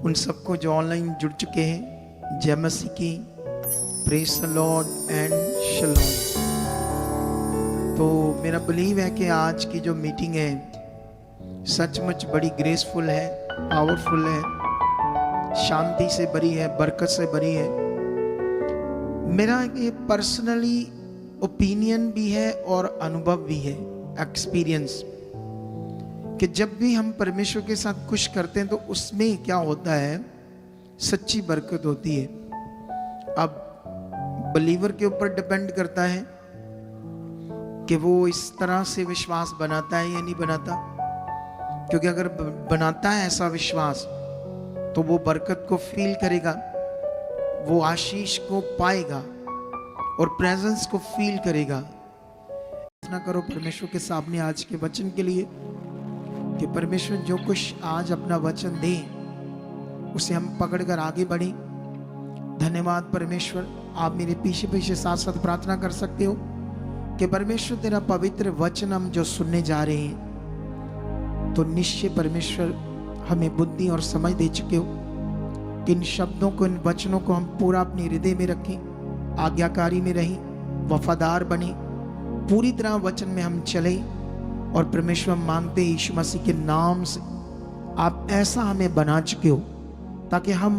उन सबको जो ऑनलाइन जुड़ चुके हैं, जय मसीह की, प्रेज द लॉर्ड एंड शलोम। तो मेरा बिलीव है कि आज की जो मीटिंग है सचमुच बड़ी ग्रेसफुल है, पावरफुल है, शांति से भरी है, बरकत से भरी है। मेरा ये पर्सनली ओपिनियन भी है और अनुभव भी है, एक्सपीरियंस, कि जब भी हम परमेश्वर के साथ कुछ करते हैं तो उसमें क्या होता है, सच्ची बरकत होती है। अब बिलीवर के ऊपर डिपेंड करता है कि वो इस तरह से विश्वास बनाता है या नहीं बनाता, क्योंकि अगर बनाता है ऐसा विश्वास तो वो बरकत को फील करेगा, वो आशीष को पाएगा और प्रेजेंस को फील करेगा। प्रार्थना करो परमेश्वर के सामने आज के वचन के लिए कि परमेश्वर जो कुछ आज अपना वचन दे उसे हम पकड़कर आगे बढ़े। धन्यवाद परमेश्वर। आप मेरे पीछे पीछे साथ साथ प्रार्थना कर सकते हो कि परमेश्वर तेरा पवित्र वचन हम जो सुनने जा रहे हैं तो निश्चय परमेश्वर हमें बुद्धि और समझ दे चुके हो कि इन शब्दों को, इन वचनों को हम पूरा अपने हृदय में रखें, आज्ञाकारी में रहें, वफादार बने, पूरी तरह वचन में हम चले। और परमेश्वर मांगते हैं यीशु मसीह के नाम से आप ऐसा हमें बना चुके हो ताकि हम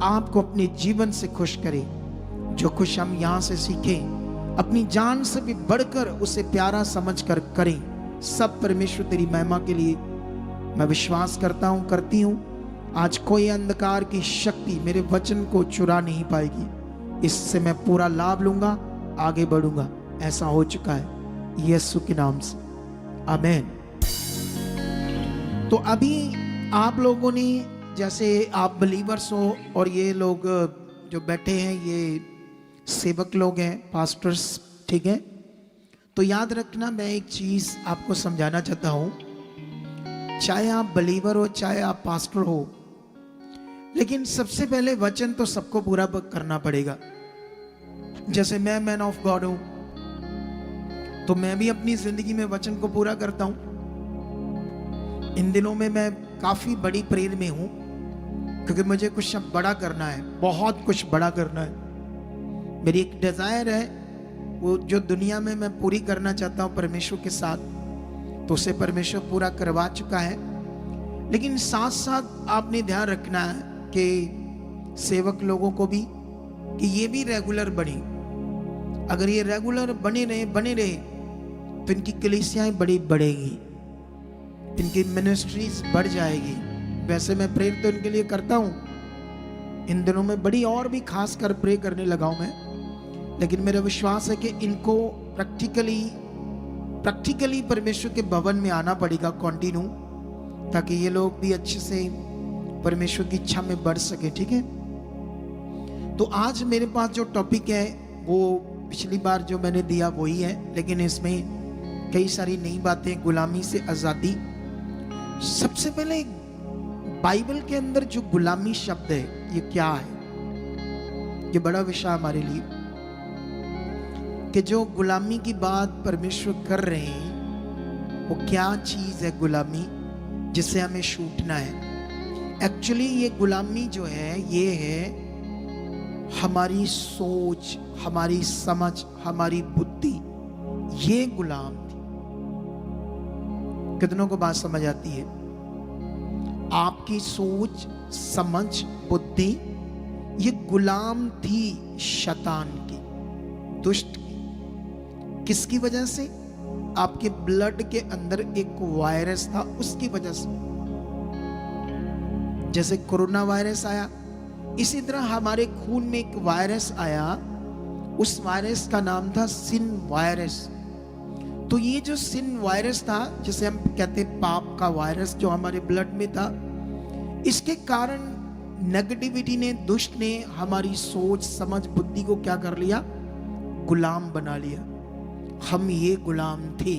आपको अपने जीवन से खुश करें। जो कुछ हम यहाँ से सीखें अपनी जान से भी बढ़कर उसे प्यारा समझ कर करें। सब परमेश्वर तेरी महिमा के लिए मैं विश्वास करता हूँ, करती हूँ। आज कोई अंधकार की शक्ति मेरे वचन को चुरा नहीं पाएगी। इससे मैं पूरा लाभ लूंगा, आगे बढ़ूंगा। ऐसा हो चुका है यीशु के नाम से, आमीन। तो अभी आप लोगों ने, जैसे आप बिलीवर्स हो और ये लोग जो बैठे हैं ये सेवक लोग हैं, पास्टर्स, ठीक है। तो याद रखना, मैं एक चीज आपको समझाना चाहता हूं, चाहे आप बिलीवर हो चाहे आप पास्टर हो, लेकिन सबसे पहले वचन तो सबको पूरा करना पड़ेगा। जैसे मैं मैन ऑफ गॉड हूं तो मैं भी अपनी जिंदगी में वचन को पूरा करता हूं। इन दिनों में मैं काफी बड़ी प्रेयर में हूं क्योंकि मुझे कुछ बड़ा करना है, बहुत कुछ बड़ा करना है। मेरी एक डिजायर है, वो जो दुनिया में मैं पूरी करना चाहता हूं परमेश्वर के साथ, तो उसे परमेश्वर पूरा करवा चुका है। लेकिन साथ साथ आपने ध्यान रखना है कि सेवक लोगों को भी, कि ये भी रेगुलर बने। अगर ये रेगुलर बने रहे तो इनकी कलीसियाएं बड़ी बढ़ेगी, इनकी मिनिस्ट्रीज बढ़ जाएगी। वैसे मैं प्रेयर तो इनके लिए करता हूं, इन दिनों में बड़ी और भी खास कर प्रे करने लगा हूं मैं। लेकिन मेरा विश्वास है कि इनको प्रैक्टिकली परमेश्वर के भवन में आना पड़ेगा कंटिन्यू, ताकि ये लोग भी अच्छे से परमेश्वर की इच्छा में बढ़ सके, ठीक है। तो आज मेरे पास जो टॉपिक है वो पिछली बार जो मैंने दिया वही है, लेकिन इसमें कई सारी नई बातें, गुलामी से आजादी। सबसे पहले बाइबल के अंदर जो गुलामी शब्द है ये क्या है, ये बड़ा विषय हमारे लिए, कि जो गुलामी की बात परमेश्वर कर रहे हैं वो क्या चीज है गुलामी जिससे हमें छूटना है। एक्चुअली ये गुलामी जो है ये है हमारी सोच, हमारी समझ, हमारी बुद्धि, ये गुलाम थी। कितनों को बात समझ आती है? आपकी सोच, समझ, बुद्धि ये गुलाम थी शैतान की, दुष्ट की। किसकी वजह से? आपके ब्लड के अंदर एक वायरस था, उसकी वजह से। जैसे कोरोना वायरस आया, इसी तरह हमारे खून में एक वायरस आया, उस वायरस का नाम था सिन वायरस। तो ये जो सिन वायरस था, जिसे हम कहते पाप का वायरस, जो हमारे ब्लड में था, इसके कारण नेगेटिविटी ने, दुष्ट ने हमारी सोच, समझ, बुद्धि को क्या कर लिया? गुलाम बना लिया। हम ये गुलाम थे।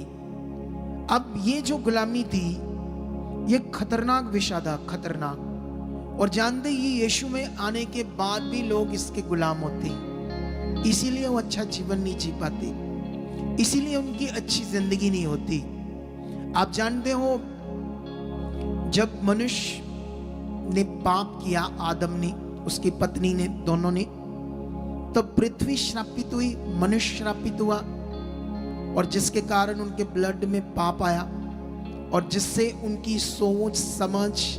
अब ये जो गुलामी थी ये खतरनाक विषय था, खतरनाक। और जानते ये यीशु में आने के बाद भी लोग इसके गुलाम होते हैं, इसीलिए वो अच्छा जीवन नहीं जी पाते, इसीलिए उनकी अच्छी जिंदगी नहीं होती। आप जानते हो जब मनुष्य ने पाप किया, आदम ने, उसकी पत्नी ने, दोनों ने, तब पृथ्वी श्रापित हुई, मनुष्य श्रापित हुआ, और जिसके कारण उनके ब्लड में पाप आया और जिससे उनकी सोच, समझ,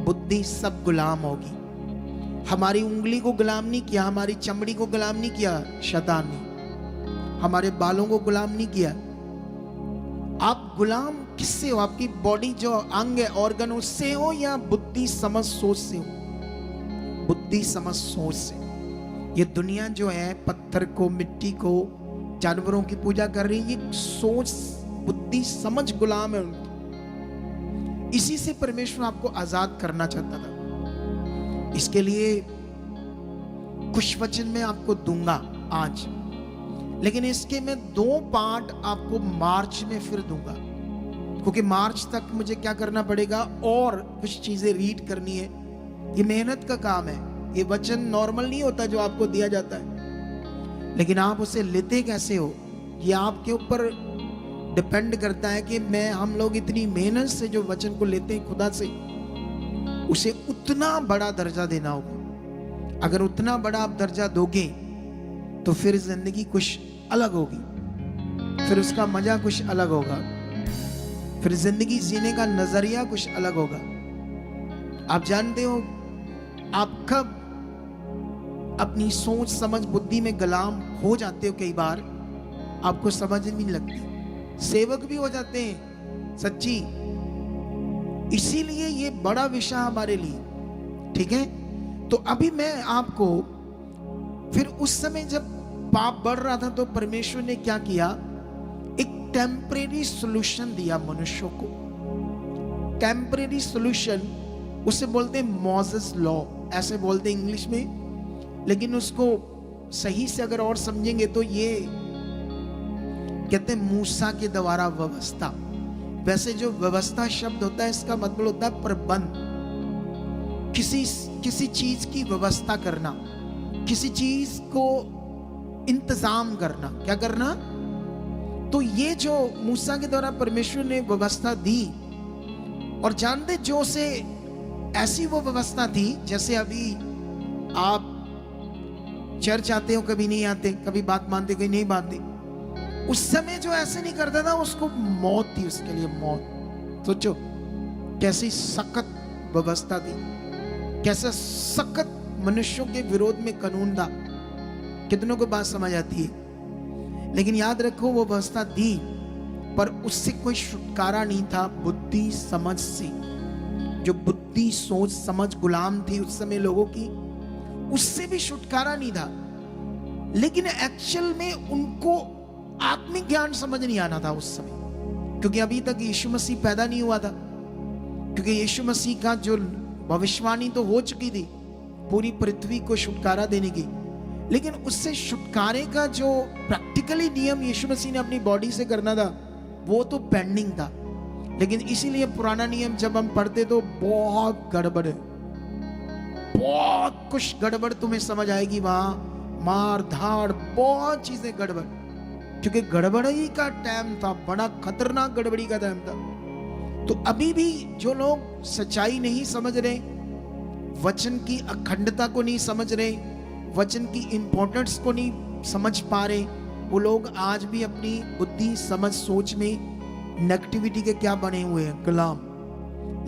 बुद्धि सब गुलाम होगी। हमारी उंगली को गुलाम नहीं किया, हमारी चमड़ी को गुलाम नहीं किया शैतान ने, हमारे बालों को गुलाम नहीं किया। आप गुलाम किससे हो? आपकी बॉडी जो अंग है, ऑर्गन, उससे हो या बुद्धि समझ सोच से हो? बुद्धि समझ सोच से। ये दुनिया जो है पत्थर को, मिट्टी को, जानवरों की पूजा कर रही है, ये सोच, बुद्धि समझ गुलाम है उनकी। इसी से परमेश्वर आपको आजाद करना चाहता था। इसके लिए कुछ वचन मैं आपको दूंगा आज, लेकिन इसके मैं 2 पार्ट आपको मार्च में फिर दूंगा, क्योंकि मार्च तक मुझे क्या करना पड़ेगा, और कुछ चीजें रीड करनी है। ये मेहनत का काम है। ये वचन नॉर्मल नहीं होता जो आपको दिया जाता है, लेकिन आप उसे लेते कैसे हो ये आपके ऊपर डिपेंड करता है कि हम लोग इतनी मेहनत से जो वचन को लेते हैं खुदा से, उसे उतना बड़ा दर्जा देना होगा। अगर उतना बड़ा आप दर्जा दोगे तो फिर जिंदगी कुछ अलग होगी, फिर उसका मजा कुछ अलग होगा, फिर जिंदगी जीने का नजरिया कुछ अलग होगा। आप जानते हो, आप कब अपनी सोच, समझ, बुद्धि में गुलाम हो जाते हो, कई बार आपको समझ नहीं लगती, सेवक भी हो जाते हैं सच्ची। इसीलिए ये बड़ा विषय हमारे लिए, ठीक है। तो अभी मैं आपको, फिर उस समय जब पाप बढ़ रहा था तो परमेश्वर ने क्या किया, एक टेम्परेरी सॉल्यूशन दिया मनुष्यों को। टेम्परेरी सॉल्यूशन उसे बोलते हैं मोसेस लॉ, ऐसे बोलते हैं इंग्लिश में, लेकिन उसको सही से अगर और समझेंगे तो ये कहते हैं मूसा के द्वारा व्यवस्था। वैसे जो व्यवस्था शब्द होता है, इसका मतलब होता है प्रबंध, किसी चीज की व्यवस्था करना, किसी चीज को इंतजाम करना, क्या करना। तो ये जो मूसा के द्वारा परमेश्वर ने व्यवस्था दी, और जानते जो से ऐसी वो व्यवस्था थी, जैसे अभी आप चर्च आते हो, कभी नहीं आते, कभी बात मानते, कभी नहीं मानते। उस समय जो ऐसे नहीं करता था, उसको मौत थी, उसके लिए मौत। सोचो कैसी सख्त व्यवस्था थी, कैसा सख्त मनुष्यों के विरोध में कानून था। कितनों को बात समझ आती है? लेकिन याद रखो, वो व्यवस्था दी, पर उससे कोई छुटकारा नहीं था बुद्धि समझ से। जो बुद्धि, सोच, समझ गुलाम थी उस समय लोगों की, उससे भी छुटकारा नहीं था। लेकिन एक्चुअल में उनको आत्मिक ज्ञान समझ नहीं आना था उस समय, क्योंकि अभी तक यीशु मसीह पैदा नहीं हुआ था। क्योंकि यीशु मसीह का जो भविष्यवाणी तो हो चुकी थी पूरी पृथ्वी को छुटकारा देने की, लेकिन उससे छुटकारे का जो प्रैक्टिकली नियम यीशु मसीह ने अपनी बॉडी से करना था, वो तो पेंडिंग था। लेकिन इसीलिए पुराना नियम जब हम पढ़ते तो बहुत गड़बड़ है, बहुत कुछ गड़बड़ तुम्हें समझ आएगी वहां, मार धाड़, बहुत चीजें गड़बड़, क्योंकि गड़बड़ी का टाइम था, बड़ा खतरनाक गड़बड़ी का टाइम था। तो अभी भी जो लोग सच्चाई नहीं समझ रहे, वचन की अखंडता को नहीं समझ रहे, वचन की इंपॉर्टेंस को नहीं समझ पा रहे, वो लोग आज भी अपनी बुद्धि, समझ, सोच में नेगेटिविटी के क्या बने हुए हैं, गुलाम।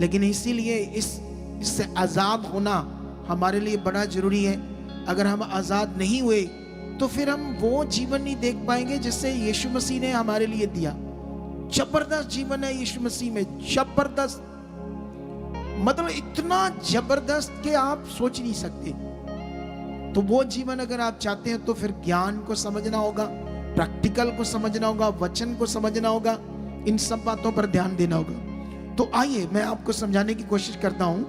लेकिन इसीलिए इससे आजाद होना हमारे लिए बड़ा जरूरी है। अगर हम आजाद नहीं हुए तो फिर हम वो जीवन नहीं देख पाएंगे जिससे यीशु मसीह ने हमारे लिए दिया। जबरदस्त जीवन है यीशु मसीह में, जबरदस्त, मतलब इतना जबरदस्त कि आप सोच नहीं सकते। तो वो जीवन अगर आप चाहते हैं तो फिर ज्ञान को समझना होगा, प्रैक्टिकल को समझना होगा, वचन को समझना होगा, इन सब बातों पर ध्यान देना होगा। तो आइए मैं आपको समझाने की कोशिश करता हूं।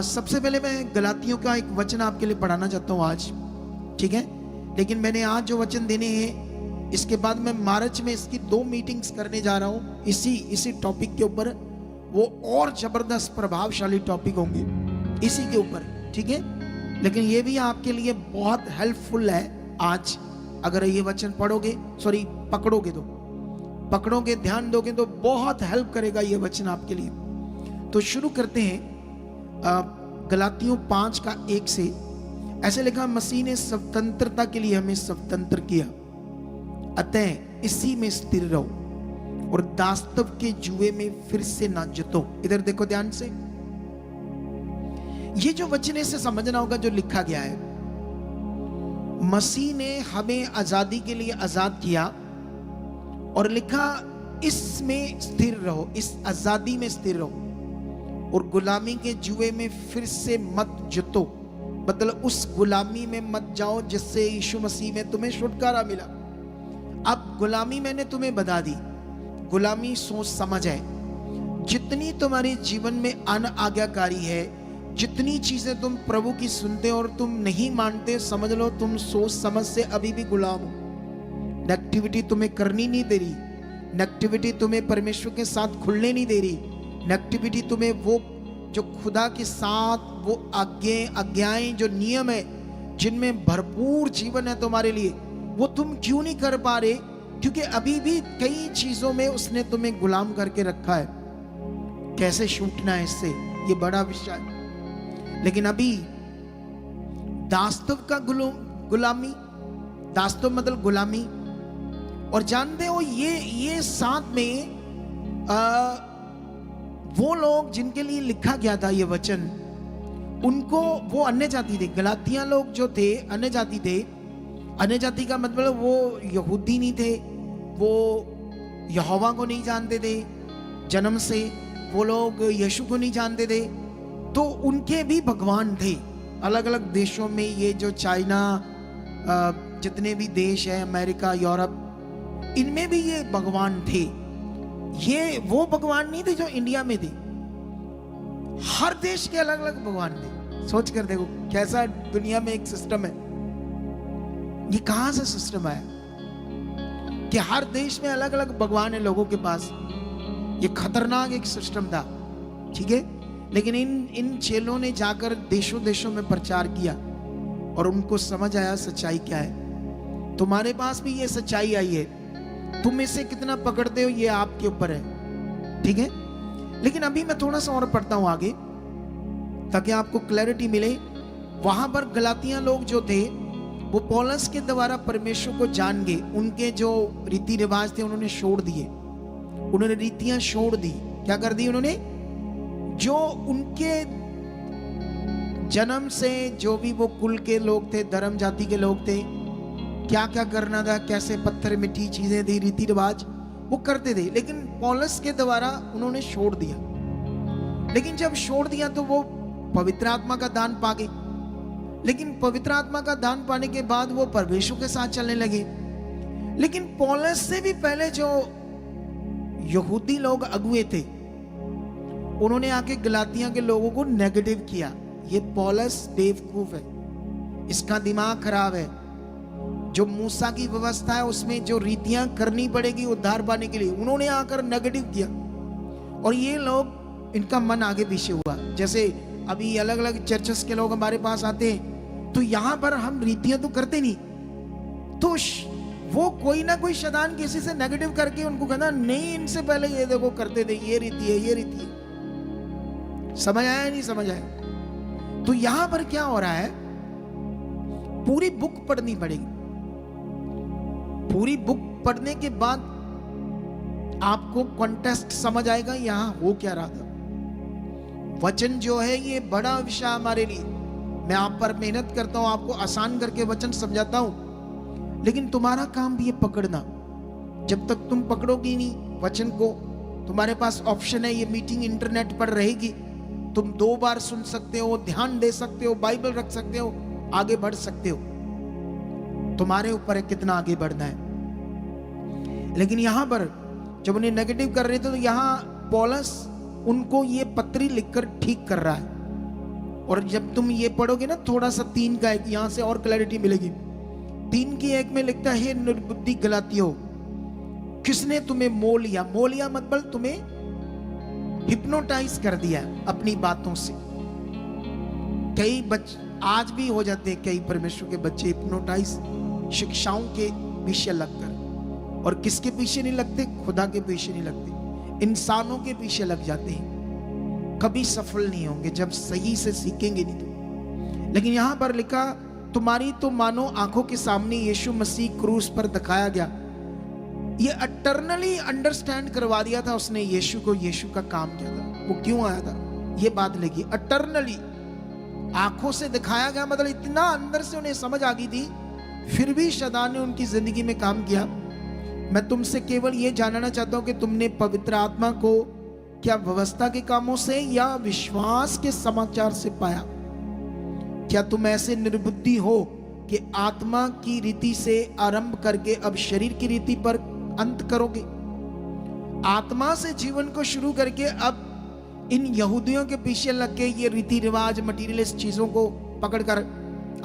सबसे पहले मैं गलातियों का एक वचन आपके लिए पढ़ाना चाहता हूं आज, ठीक है। लेकिन मैंने आज जो वचन देने हैं, इसके बाद मैं मार्च में इसकी 2 मीटिंग्स करने जा रहा हूं इसी टॉपिक के ऊपर। वो और जबरदस्त प्रभावशाली टॉपिक होंगे इसी के ऊपर, ठीक है। लेकिन ये भी आपके लिए बहुत हेल्पफुल है आज, अगर ये वचन पकड़ोगे, ध्यान दोगे तो बहुत हेल्प करेगा ये वचन आपके लिए। तो शुरू करते हैं गलातियों 5 का 1 से। ऐसे लिखा, मसीह ने स्वतंत्रता के लिए हमें स्वतंत्र किया, अतः इसी में स्थिर रहो और दास्तव के जुए में फिर से ना जीतो। इधर देखो ध्यान से, ये जो वचन से समझना होगा जो लिखा गया है। मसीह ने हमें आजादी के लिए आजाद किया और लिखा इसमें स्थिर रहो, इस आजादी में स्थिर रहो और गुलामी के जुए में फिर से मत जीतो। मतलब उस गुलामी में मत जाओ जिससे यीशु मसीह में तुम्हें छुटकारा मिला। अब गुलामी मैंने तुम्हें बता दी, गुलामी सोच समझ है। जितनी तुम्हारे जीवन में अनाज्ञाकारी है, जितनी चीजें तुम प्रभु की सुनते हो और तुम नहीं मानते, समझ लो तुम सोच समझ से अभी भी गुलाम हो। नेगेटिविटी तुम्हें करनी नहीं दे रही, नेगेटिविटी तुम्हें परमेश्वर के साथ खुलने नहीं दे रही, नेगेटिविटी तुम्हें वो जो खुदा के साथ वो आज्ञाएं जो नियम है जिनमें भरपूर जीवन है तुम्हारे लिए, वो तुम क्यों नहीं कर पा रहे? क्योंकि अभी भी कई चीजों में उसने तुम्हें गुलाम करके रखा है। कैसे छूटना है इससे, ये बड़ा विषय है। लेकिन अभी दास्तव का गुलामी, दास्तव मतलब गुलामी। और जानते हो ये साथ में वो लोग जिनके लिए लिखा गया था ये वचन, उनको वो अन्य जाति थे। गलातिया लोग जो थे अन्य जाति थे। अन्य जाति का मतलब वो यहूदी नहीं थे, वो यहोवा को नहीं जानते थे जन्म से, वो लोग यीशु को नहीं जानते थे। तो उनके भी भगवान थे। अलग अलग देशों में, ये जो चाइना, जितने भी देश है, अमेरिका, यूरोप, इनमें भी ये भगवान थे। ये वो भगवान नहीं थे जो इंडिया में थे। हर देश के अलग अलग भगवान थे। सोच कर देखो कैसा दुनिया में एक सिस्टम है। ये कहां से सिस्टम आया कि हर देश में अलग अलग भगवान है लोगों के पास? ये खतरनाक एक सिस्टम था, ठीक है। लेकिन इन चेलों ने जाकर देशों देशों में प्रचार किया और उनको समझ आया सच्चाई क्या है। तुम्हारे पास भी ये सच्चाई आई है, तुम इसे कितना पकड़ते हो ये आपके ऊपर है, ठीक है। लेकिन अभी मैं थोड़ा सा और पढ़ता हूं आगे ताकि आपको क्लैरिटी मिले। वहां पर गलातिया लोग जो थे वो पौलुस के द्वारा परमेश्वर को जान गए। उनके जो रीति रिवाज थे उन्होंने छोड़ दिए, उन्होंने रीतियां छोड़ दी। क्या कर दी उन्होंने? जो उनके जन्म से जो भी वो कुल के लोग थे, धर्म जाति के लोग थे, क्या क्या करना था, कैसे पत्थर मिट्टी चीजें थी, रीति रिवाज वो करते थे। लेकिन पौलुस के द्वारा उन्होंने छोड़ दिया। लेकिन जब छोड़ दिया तो वो पवित्र आत्मा का दान पा गए। लेकिन पवित्र आत्मा का दान पाने के बाद वो परमेश्वर के साथ चलने लगे। लेकिन पौलुस से भी पहले जो यहूदी लोग अगुए थे, उन्होंने आके गलातिया के लोगों को नेगेटिव किया। ये पौलुस बेवकूफ है, इसका दिमाग खराब है। जो मूसा की व्यवस्था है उसमें जो रीतियां करनी पड़ेगी उद्धार पाने के लिए, उन्होंने आकर नेगेटिव किया। और ये लोग, इनका मन आगे पीछे हुआ। जैसे अभी अलग अलग चर्चेस के लोग हमारे पास आते हैं तो यहां पर हम रीतियां तो करते नहीं, तो वो कोई ना कोई शैतान किसी से नेगेटिव करके उनको कहना नहीं, इनसे पहले ये देखो करते थे, ये रीति है, ये रीति है। समझ आया नहीं समझ आया? तो यहां पर क्या हो रहा है, पूरी बुक पढ़नी पड़ेगी। पूरी बुक पढ़ने के बाद आपको कॉन्टेक्स्ट समझ आएगा यहां हो क्या रहा था। वचन जो है ये बड़ा विषय हमारे लिए। मैं आप पर मेहनत करता हूं, आपको आसान करके वचन समझाता हूं, लेकिन तुम्हारा काम भी ये पकड़ना। जब तक तुम पकड़ोगी नहीं वचन को, तुम्हारे पास ऑप्शन है, ये मीटिंग इंटरनेट पर रहेगी, तुम 2 बार सुन सकते हो, ध्यान दे सकते हो, बाइबल रख सकते हो, आगे बढ़ सकते हो। तुम्हारे ऊपर है कितना आगे बढ़ना है। लेकिन यहां पर जब उन्हें नेगेटिव कर रहे थे तो यहां पौलुस उनको ये पत्री लिखकर ठीक कर रहा है। और जब तुम ये पढ़ोगे ना, थोड़ा सा 3 का 1, यहां से और क्लैरिटी मिलेगी। 3 की 1 में लिखता है, निर्बुद्धि गलातियों, किसने तुम्हें मोह लिया? मोह लिया मतलब तुम्हें हिप्नोटाइज कर दिया अपनी बातों से। कई आज भी हो जाते हैं कई परमेश्वर के बच्चे हिप्नोटाइज शिक्षाओं के पीछे लगकर। और किसके पीछे नहीं लगते? खुदा के पीछे नहीं लगते, इंसानों के पीछे लग जाते हैं। कभी सफल नहीं होंगे जब सही से सीखेंगे नहीं तो। लेकिन यहां पर लिखा, तुम्हारी तो मानो आंखों के सामने यीशु मसीह क्रूस पर दिखाया गया। ये अटर्नली अंडरस्टैंड करवा दिया था उसने यीशु को, यीशु का काम क्या था, वो क्यों आया था, ये बात लगी। अटर्नली आंखों से दिखाया गया, मतलब इतना अंदर से उन्हें समझ आ गई थी, फिर भी शैतान ने उनकी जिंदगी में काम किया। मैं तुमसे केवल ये जानना चाहता हूं कि तुमने पवित्र आत्मा को क्या व्यवस्था के कामों से या विश्वास के समाचार से पाया? क्या तुम ऐसे निर्बुद्धि हो कि आत्मा की रीति से आरंभ करके अब शरीर की रीति पर अंत करोगे? आत्मा से जीवन को शुरू करके अब इन यहूदियों के पीछे लग के ये रीति रिवाज मटीरियलिस्ट चीजों को पकड़कर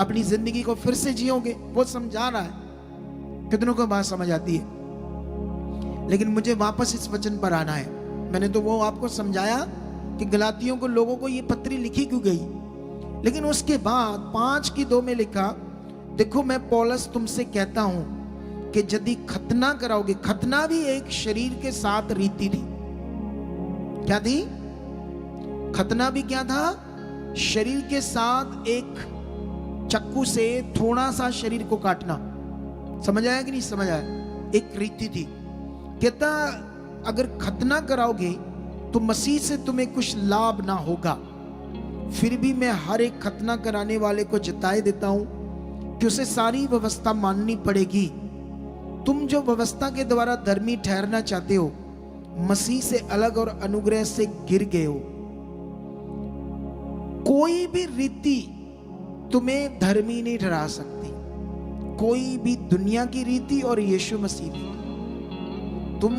अपनी जिंदगी को फिर से जियोगे। वो समझा रहा है, कितनों को बात समझ आती है। लेकिन मुझे वापस इस वचन पर आना है। मैंने तो वो आपको समझाया कि गलातियों को, लोगों को ये पत्री लिखी क्यों गई, लेकिन उसके बाद 5:2 में लिखा, देखो मैं पौलुस तुमसे कहता हूं कि यदि खतना कराओगे, खतना भी एक शरीर के साथ रीति थी। क्या थी? खतना भी क्या था? शरीर के साथ एक चाकू से थोड़ा सा शरीर को काटना। समझ आया कि नहीं समझ आया? एक रीति थी। कहता अगर खतना कराओगे तो मसीह से तुम्हें कुछ लाभ ना होगा। फिर भी मैं हर एक खतना कराने वाले को जताए देता हूं कि उसे सारी व्यवस्था माननी पड़ेगी। तुम जो व्यवस्था के द्वारा धर्मी ठहरना चाहते हो, मसीह से अलग और अनुग्रह से गिर गए हो। कोई भी रीति तुम्हें धर्मी नहीं ठहरा सकती, कोई भी दुनिया की रीति और यीशु मसीह की। तुम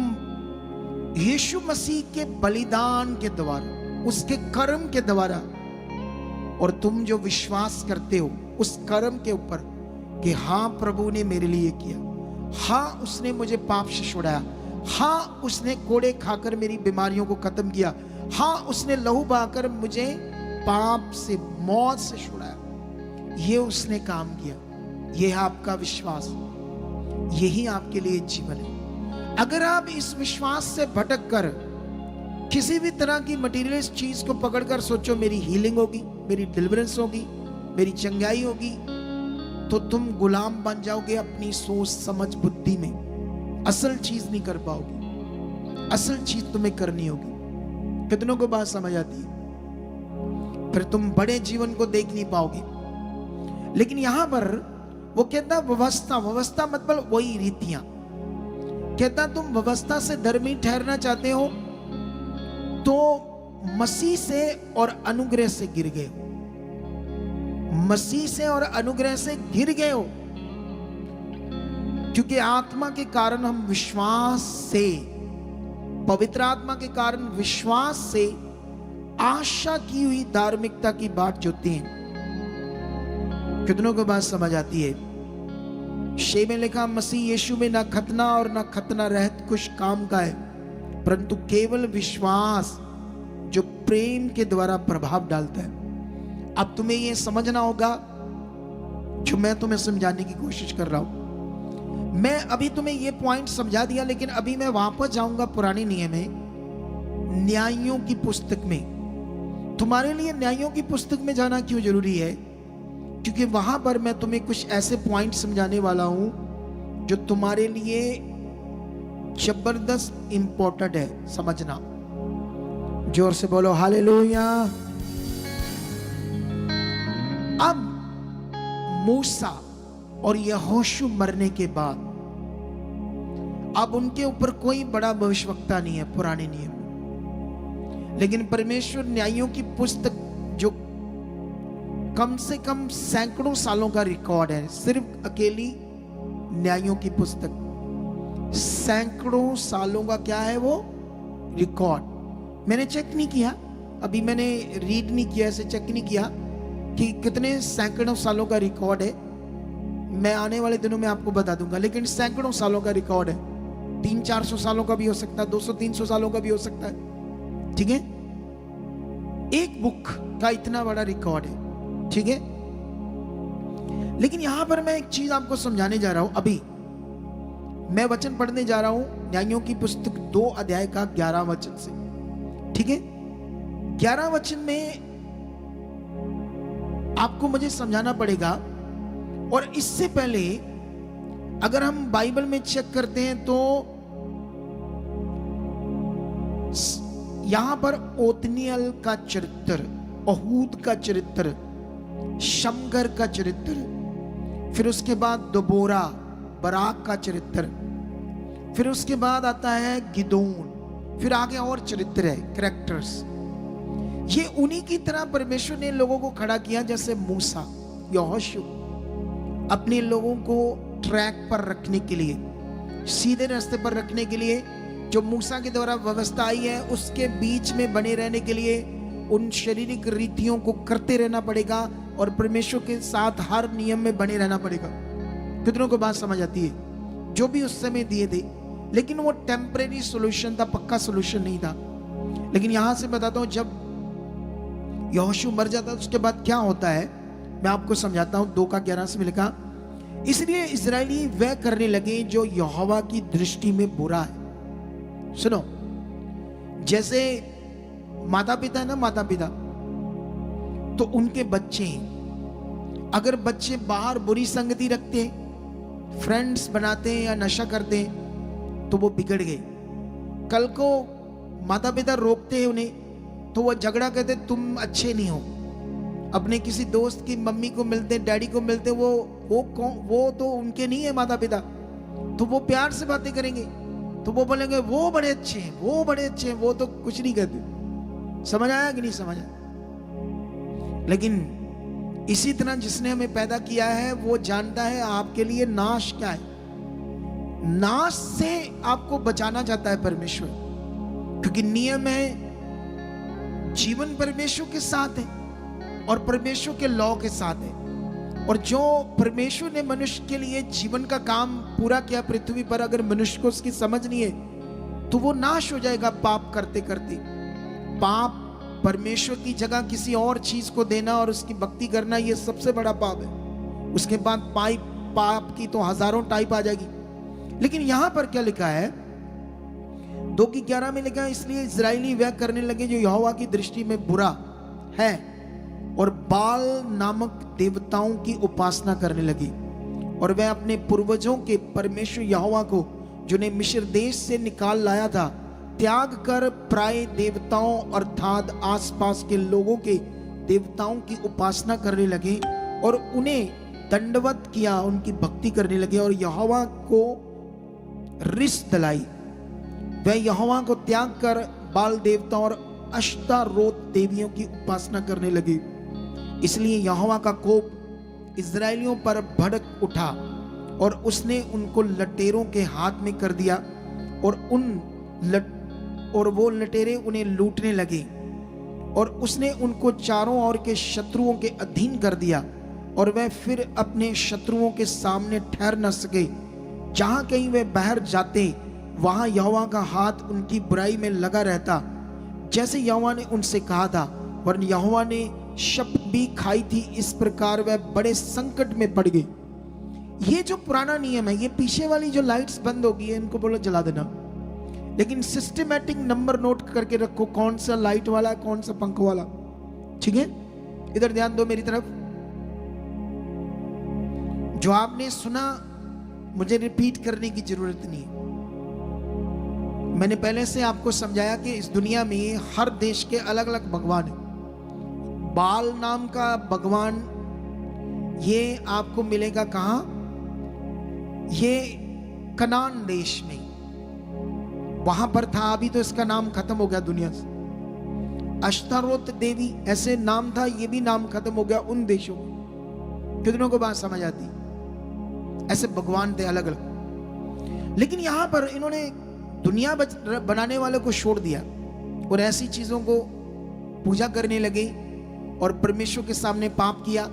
यीशु मसीह के बलिदान के द्वारा, उसके कर्म के द्वारा, और तुम जो विश्वास करते हो उस कर्म के ऊपर कि हाँ प्रभु ने मेरे लिए किया, हाँ उसने मुझे पाप से छुड़ाया, हाँ उसने कोड़े खाकर मेरी बीमारियों को खत्म किया, हाँ उसने लहू बहाकर मुझे पाप से, मौत से छुड़ाया, ये उसने काम किया। ये है आपका विश्वास, यही आपके लिए जीवन है। अगर आप इस विश्वास से भटक कर किसी भी तरह की मटीरियलिस्ट चीज को पकड़कर सोचो मेरी हीलिंग होगी, मेरी डिलीवरेंस होगी, मेरी चंगाई होगी, तो तुम गुलाम बन जाओगे अपनी सोच समझ बुद्धि में। असल चीज नहीं कर पाओगे, असल चीज तुम्हें करनी होगी। कितनों को बात समझ आती है? फिर तुम बड़े जीवन को देख नहीं पाओगे। लेकिन यहां पर वो कहता व्यवस्था, व्यवस्था मतलब वही रीतियां। कहता तुम व्यवस्था से धर्मी ठहरना चाहते हो तो मसीह से और अनुग्रह से गिर गए हो। मसीह से और अनुग्रह से गिर गए हो, क्योंकि आत्मा के कारण हम विश्वास से, पवित्र आत्मा के कारण विश्वास से आशा की हुई धार्मिकता की बाट जोते हैं। कितनों को बात समझ आती है? शे में लिखा, मसीह यीशु में ना खतना और ना खतना रहत कुछ काम का है, परंतु केवल विश्वास जो प्रेम के द्वारा प्रभाव डालता है। अब तुम्हें यह समझना होगा जो मैं तुम्हें समझाने की कोशिश कर रहा हूं। मैं अभी तुम्हें यह पॉइंट समझा दिया, लेकिन अभी मैं वापस जाऊंगा पुराने नियम में, न्यायों की पुस्तक में। तुम्हारे लिए न्यायों की पुस्तक में जाना क्यों जरूरी है? क्योंकि वहां पर मैं तुम्हें कुछ ऐसे पॉइंट समझाने वाला हूं जो तुम्हारे लिए जबरदस्त इंपॉर्टेंट है समझना। जोर से बोलो हालेलुया। अब मूसा और यहोशू मरने के बाद अब उनके ऊपर कोई बड़ा भविष्यवक्ता नहीं है पुराने नियम में, लेकिन परमेश्वर न्यायों की पुस्तक जो कम से कम सैकड़ों सालों का रिकॉर्ड है, सिर्फ अकेली न्यायों की पुस्तक सैकड़ों सालों का क्या है वो रिकॉर्ड। मैंने चेक नहीं किया, अभी मैंने रीड नहीं किया, ऐसे चेक नहीं किया कि कितने सैकड़ों सालों का रिकॉर्ड है। मैं आने वाले दिनों में आपको बता दूंगा, लेकिन सैकड़ों सालों का रिकॉर्ड है। 300-400 सालों का भी हो सकता है, 200-300 सालों का भी हो सकता है। ठीक है, एक बुक का इतना बड़ा रिकॉर्ड है। ठीक है, लेकिन यहां पर मैं एक चीज आपको समझाने जा रहा हूं। अभी मैं वचन पढ़ने जा रहा हूं न्यायों की पुस्तक 2 अध्याय का 11 वचन से। ठीक है, 11 वचन में आपको मुझे समझाना पड़ेगा। और इससे पहले अगर हम बाइबल में चेक करते हैं तो यहां पर ओतनियल का चरित्र, अहूद का चरित्र, शमगर का चरित्र, फिर उसके बाद दबोरा बराक का चरित्र, फिर उसके बाद आता है गिदोन, फिर आगे और चरित्र है, कैरेक्टर्स। ये उन्हीं की तरह परमेश्वर ने लोगों को खड़ा किया जैसे मूसा, यहोशू, अपने लोगों को ट्रैक पर रखने के लिए, सीधे रास्ते पर रखने के लिए। जो मूसा के द्वारा व्यवस्था आई है उसके बीच में बने रहने के लिए उन शारीरिक रीतियों को करते रहना पड़ेगा और परमेश्वर के साथ हर नियम में बने रहना पड़ेगा। कितनों को बात समझ आती है? जो भी उस समय दिए थे, लेकिन वो टेम्परेरी सॉल्यूशन था, पक्का सॉल्यूशन नहीं था। लेकिन यहां से बताता हूं, जब यहोशू मर जाता है उसके बाद क्या होता है मैं आपको समझाता हूं। 2:11 से लिखा, इसलिए इजरायली वह करने लगे जो यहोवा की दृष्टि में बुरा है। सुनो, जैसे माता पिता है ना, माता पिता तो उनके बच्चे, अगर बच्चे बाहर बुरी संगति रखते हैं, फ्रेंड्स बनाते हैं या नशा करते हैं तो वो बिगड़ गए। कल को माता पिता रोकते हैं उन्हें तो वो झगड़ा करते, तुम अच्छे नहीं हो। अपने किसी दोस्त की मम्मी को मिलते, डैडी को मिलते, वो तो उनके नहीं है माता पिता, तो वो प्यार से बातें करेंगे, तो वो बोलेंगे वो बड़े अच्छे हैं, वो बड़े अच्छे हैं, वो तो कुछ नहीं कहते। समझ आया कि नहीं समझ आया? लेकिन इसी तरह जिसने हमें पैदा किया है वो जानता है आपके लिए नाश क्या है। नाश से आपको बचाना चाहता है परमेश्वर, क्योंकि नियम है, जीवन परमेश्वर के साथ है और परमेश्वर के लॉ के साथ है। और जो परमेश्वर ने मनुष्य के लिए जीवन का काम पूरा किया पृथ्वी पर, अगर मनुष्य को उसकी समझ नहीं है तो वो नाश हो जाएगा पाप करते करते। पाप परमेश्वर की जगह किसी और चीज को देना और उसकी भक्ति करना, ये सबसे बड़ा पाप है। उसके बाद पाप की तो हजारों टाइप आ जाएगी। लेकिन यहां पर क्या लिखा है? 2:11 में लिखा है, इसलिए इजरायली वह करने लगे जो यहोवा की दृष्टि में बुरा है और बाल नामक देवताओं की उपासना करने लगी। और वह अपने पूर्वजों के परमेश्वर यहोवा को, जिन्हें मिस्र देश से निकाल लाया था, त्याग कर प्राय देवताओं अर्थात आसपास के लोगों के देवताओं की उपासना करने लगे और उन्हें दंडवत किया, उनकी भक्ति करने लगे और यहोवा को रिस दिलाई। वह यहोवा को त्याग कर बाल देवताओं और अश्तारोत देवियों की उपासना करने लगे। इसलिए यहोवा का कोप इजरायलियों पर भड़क उठा और उसने उनको लटेरों के हाथ में कर दिया और वो लटेरे उन्हें लूटने लगे। और उसने उनको चारों ओर के शत्रुओं के अधीन कर दिया और वह फिर अपने शत्रुओं के सामने ठहर न सके। जहां कहीं वे बाहर जाते वहां यहोवा का हाथ उनकी बुराई में लगा रहता, जैसे यहोवा ने उनसे कहा था। वरन यहोवा ने शपथ भी खाई थी, इस प्रकार वह बड़े संकट में पड़ गए। ये जो पुराना नियम है, ये पीछे वाली जो लाइट्स बंद होगी है इनको बोलो जला देना, लेकिन सिस्टमैटिक नंबर नोट करके रखो, कौन सा लाइट वाला, कौन सा पंख वाला। ठीक है, इधर ध्यान दो मेरी तरफ। जो आपने सुना मुझे रिपीट करने की जरूरत नहीं है। मैंने पहले से आपको समझाया कि इस दुनिया में हर देश के अलग अलग भगवान हैं। बाल नाम का भगवान ये आपको मिलेगा कहां? ये कनान देश में, वहां पर था, अभी तो इसका नाम खत्म हो गया दुनिया से। अश्तारोत देवी ऐसे नाम था, ये भी नाम खत्म हो गया उन देशों में। कितनों को बात समझ आती? ऐसे भगवान थे अलग अलग। लेकिन यहां पर इन्होंने दुनिया बनाने वाले को छोड़ दिया और ऐसी चीजों को पूजा करने लगे और परमेश्वर के सामने पाप किया।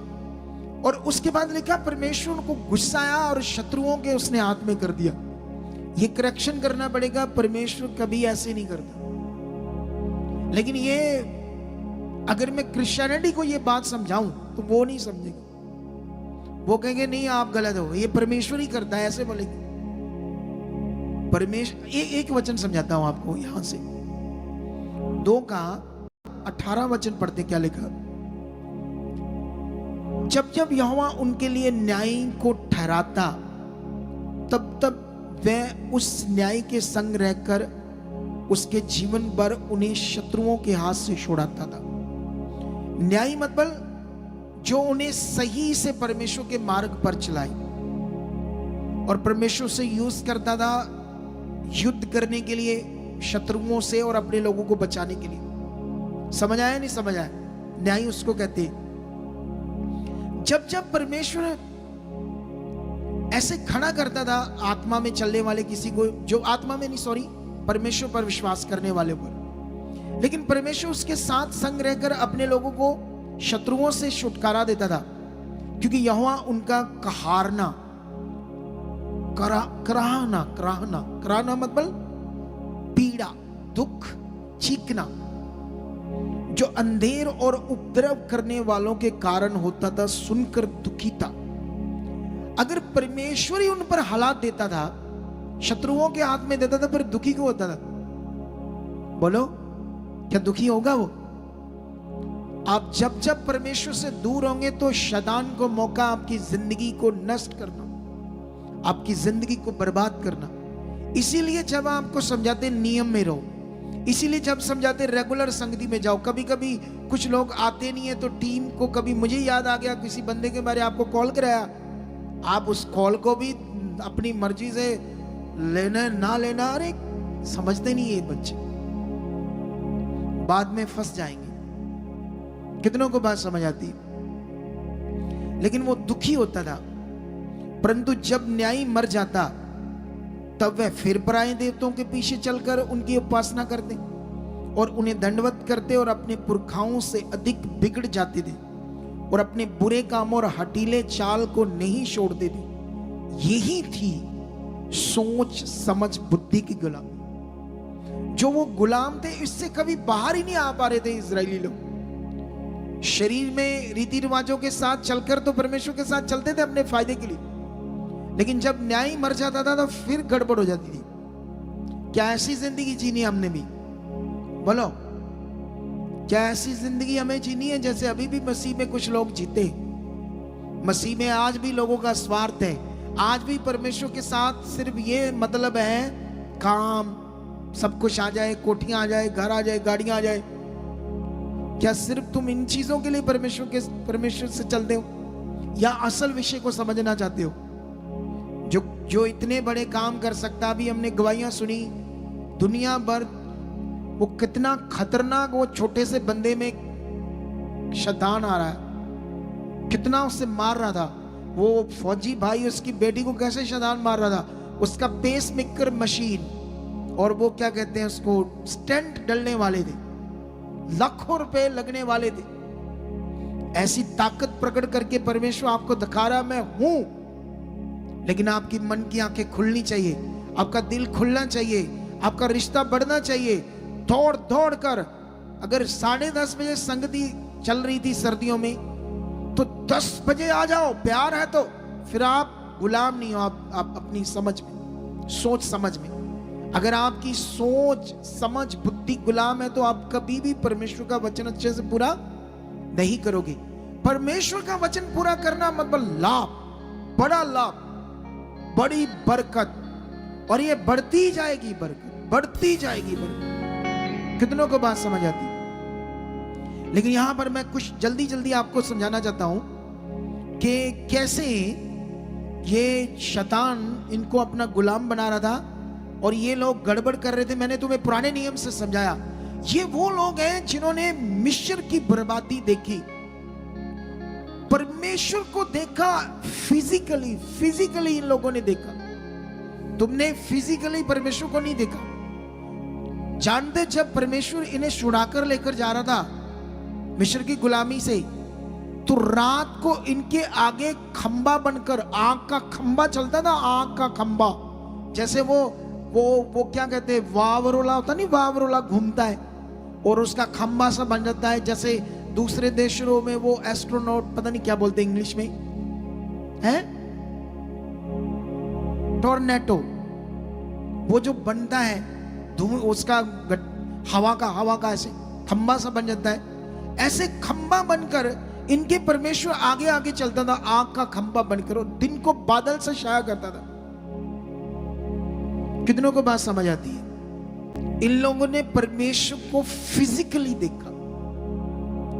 और उसके बाद लिखा परमेश्वर को गुस्सा आया और शत्रुओं के उसने हाथ में कर दिया। ये करेक्शन करना पड़ेगा, परमेश्वर कभी ऐसे नहीं करता। लेकिन ये अगर मैं क्रिश्चियनिटी को ये बात समझाऊं तो वो नहीं समझेगा, वो कहेंगे नहीं आप गलत हो, ये परमेश्वर ही करता है, ऐसे बोलेंगे। परमेश्वर एक वचन समझाता हूं आपको यहां से, 2 का 18 वचन पढ़ते, क्या लिखा? जब जब यहोवा उनके लिए न्याय को ठहराता, तब तब वह उस न्याय के संग रहकर उसके जीवन भर उन्हें शत्रुओं के हाथ से छुड़ाता था। न्याय मतलब जो उन्हें सही से परमेश्वर के मार्ग पर चलाए और परमेश्वर से यूज करता था युद्ध करने के लिए, शत्रुओं से और अपने लोगों को बचाने के लिए। समझ आया नहीं समझ आया? न्याय उसको कहते हैं। जब जब परमेश्वर ऐसे खड़ा करता था आत्मा में चलने वाले किसी को, जो आत्मा में नहीं, सॉरी, परमेश्वर पर विश्वास करने वाले पर, लेकिन परमेश्वर उसके साथ संग रहकर अपने लोगों को शत्रुओं से छुटकारा देता था, क्योंकि यहोवा उनका कहारना, कराहना मतलब पीड़ा, दुख, चीखना, जो अंधेर और उपद्रव करने वालों के कारण होता था, सुनकर दुखी था। अगर परमेश्वर ही उन पर हालात देता था, शत्रुओं के हाथ में देता था, फिर दुखी क्यों होता था? बोलो, क्या दुखी होगा वो? आप जब जब परमेश्वर से दूर होंगे तो शैतान को मौका आपकी जिंदगी को नष्ट करना, आपकी जिंदगी को बर्बाद करना। इसीलिए जब आपको समझाते नियम में रहो, इसीलिए जब समझाते रेगुलर संगति में जाओ। कभी कभी कुछ लोग आते नहीं है तो टीम को, कभी मुझे याद आ गया किसी बंदे के बारे आपको कॉल कराया, आप उस कॉल को भी अपनी मर्जी से लेना ना लेना, अरे समझते नहीं ये बच्चे, बाद में फंस जाएंगे। कितनों को बात समझ आती? लेकिन वो दुखी होता था। परंतु जब न्यायी मर जाता, तब वह फिर पराये देवताओं के पीछे चलकर उनकी उपासना करते और उन्हें दंडवत करते और अपने पुरखाओं से अधिक बिगड़ जाते थे और अपने बुरे कामों और हठीले चाल को नहीं छोड़ते थे। यही थी सोच समझ बुद्धि की गुलामी। जो वो गुलाम थे, इससे कभी बाहर ही नहीं आ पा रहे थे इजरायली लोग। शरीर में रीति रिवाजों के साथ चलकर तो परमेश्वर के साथ चलते थे अपने फायदे के लिए, लेकिन जब न्याय मर जाता था तो फिर गड़बड़ हो जाती थी। क्या ऐसी जिंदगी जीनी हमने भी? बोलो, क्या ऐसी जिंदगी हमें जीनी है जैसे अभी भी मसीह में कुछ लोग जीते? मसीह में आज भी लोगों का स्वार्थ है, आज भी परमेश्वर के साथ सिर्फ ये मतलब है काम, सब कुछ आ जाए, कोठियां आ जाए, घर आ जाए, गाड़ियां आ जाए। क्या सिर्फ तुम इन चीजों के लिए परमेश्वर से चलते हो, या असल विषय को समझना चाहते हो? जो इतने बड़े काम कर सकता, अभी हमने गवाहियां सुनी दुनिया भर, वो कितना खतरनाक वो छोटे से बंदे में शैतान आ रहा है, कितना उससे मार रहा था। वो फौजी भाई उसकी बेटी को कैसे शैतान मार रहा था, उसका पेस मेकर मशीन और वो क्या कहते हैं उसको, स्टेंट डलने वाले थे, लाखों रुपए लगने वाले थे। ऐसी ताकत प्रकट करके परमेश्वर आपको दिखा रहा मैं हूं, लेकिन आपकी मन की आंखें खुलनी चाहिए, आपका दिल खुलना चाहिए, आपका रिश्ता बढ़ना चाहिए। दौड़ दौड़ कर, अगर 10:30 बजे संगति चल रही थी सर्दियों में, तो 10 बजे आ जाओ, प्यार है तो फिर आप गुलाम नहीं हो, आप अपनी समझ में, सोच समझ में। अगर आपकी सोच समझ बुद्धि गुलाम है तो आप कभी भी परमेश्वर का वचन अच्छे से पूरा नहीं करोगे। परमेश्वर का वचन पूरा करना मतलब लाभ, बड़ा लाभ, बड़ी बरकत, और ये बढ़ती जाएगी बरकत, बढ़ती जाएगी बरकत। कितनों को बात समझ आती? लेकिन यहां पर मैं कुछ जल्दी जल्दी आपको समझाना चाहता हूं कि कैसे ये शैतान इनको अपना गुलाम बना रहा था और ये लोग गड़बड़ कर रहे थे। मैंने तुम्हें पुराने नियम से समझाया, ये वो लोग हैं जिन्होंने मिस्र की बर्बादी देखी, परमेश्वर को देखा, फिजिकली इन लोगों ने देखा। तुमने फिजिकली परमेश्वर को नहीं देखा। जानते, जब परमेश्वर इन्हें छुड़ाकर लेकर जा रहा था मिस्र की गुलामी से, तो रात को इनके आगे खंबा बनकर, आग का खंबा चलता था, आग का खंबा, जैसे वो क्या कहते हैं, वावरोला होता नहीं, वावरोला घूमता है और उसका खंबा सा बन जाता है। जैसे दूसरे देशों में वो एस्ट्रोनॉट, पता नहीं क्या बोलते इंग्लिश में है, टॉर्नेडो, वो जो बनता है धूम, उसका हवा का ऐसे खंबा सा बन जाता है, ऐसे खंबा बनकर इनके परमेश्वर आगे आगे चलता था, आग का खंबा बनकर, और दिन को बादल से छाया करता था। कितनों को बात समझ आती है? इन लोगों ने परमेश्वर को फिजिकली देखा,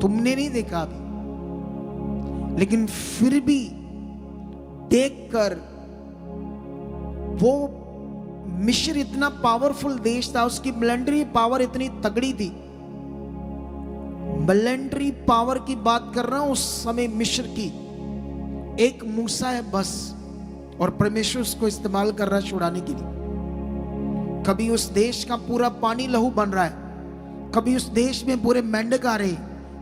तुमने नहीं देखा अभी, लेकिन फिर भी देखकर, वो मिस्र इतना पावरफुल देश था, उसकी मिलिट्री पावर इतनी तगड़ी थी। मिलिट्री पावर की बात कर रहा हूं उस समय मिस्र की। एक मूसा है बस, और परमेश्वर उसको इस्तेमाल कर रहा है छुड़ाने के लिए। कभी उस देश का पूरा पानी लहू बन रहा है, कभी उस देश में पूरे मेंढक आ रहे,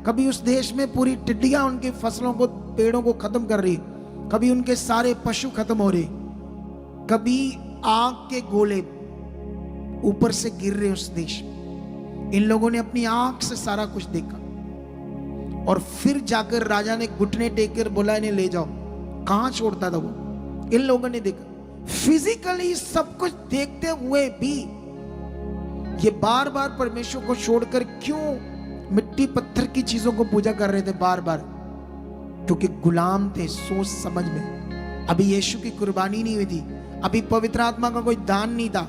कभी उस देश में पूरी टिड्डियां उनकी फसलों को, पेड़ों को खत्म कर रही, कभी उनके सारे पशु खत्म हो रहे, कभी आग के गोले ऊपर से गिर रहे उस देश में। इन लोगों ने अपनी आंख से सारा कुछ देखा, और फिर जाकर राजा ने घुटने टेक कर बोला इन्हें ले जाओ। कहां छोड़ता था वो? इन लोगों ने देखा। फिजिकली सब कुछ देखते हुए भी ये बार बार परमेश्वर को छोड़कर क्यों मिट्टी पत्थर की चीजों को पूजा कर रहे थे बार बार? क्योंकि गुलाम थे सोच समझ में। अभी यीशु की कुर्बानी नहीं हुई थी, अभी पवित्र आत्मा का कोई दान नहीं था,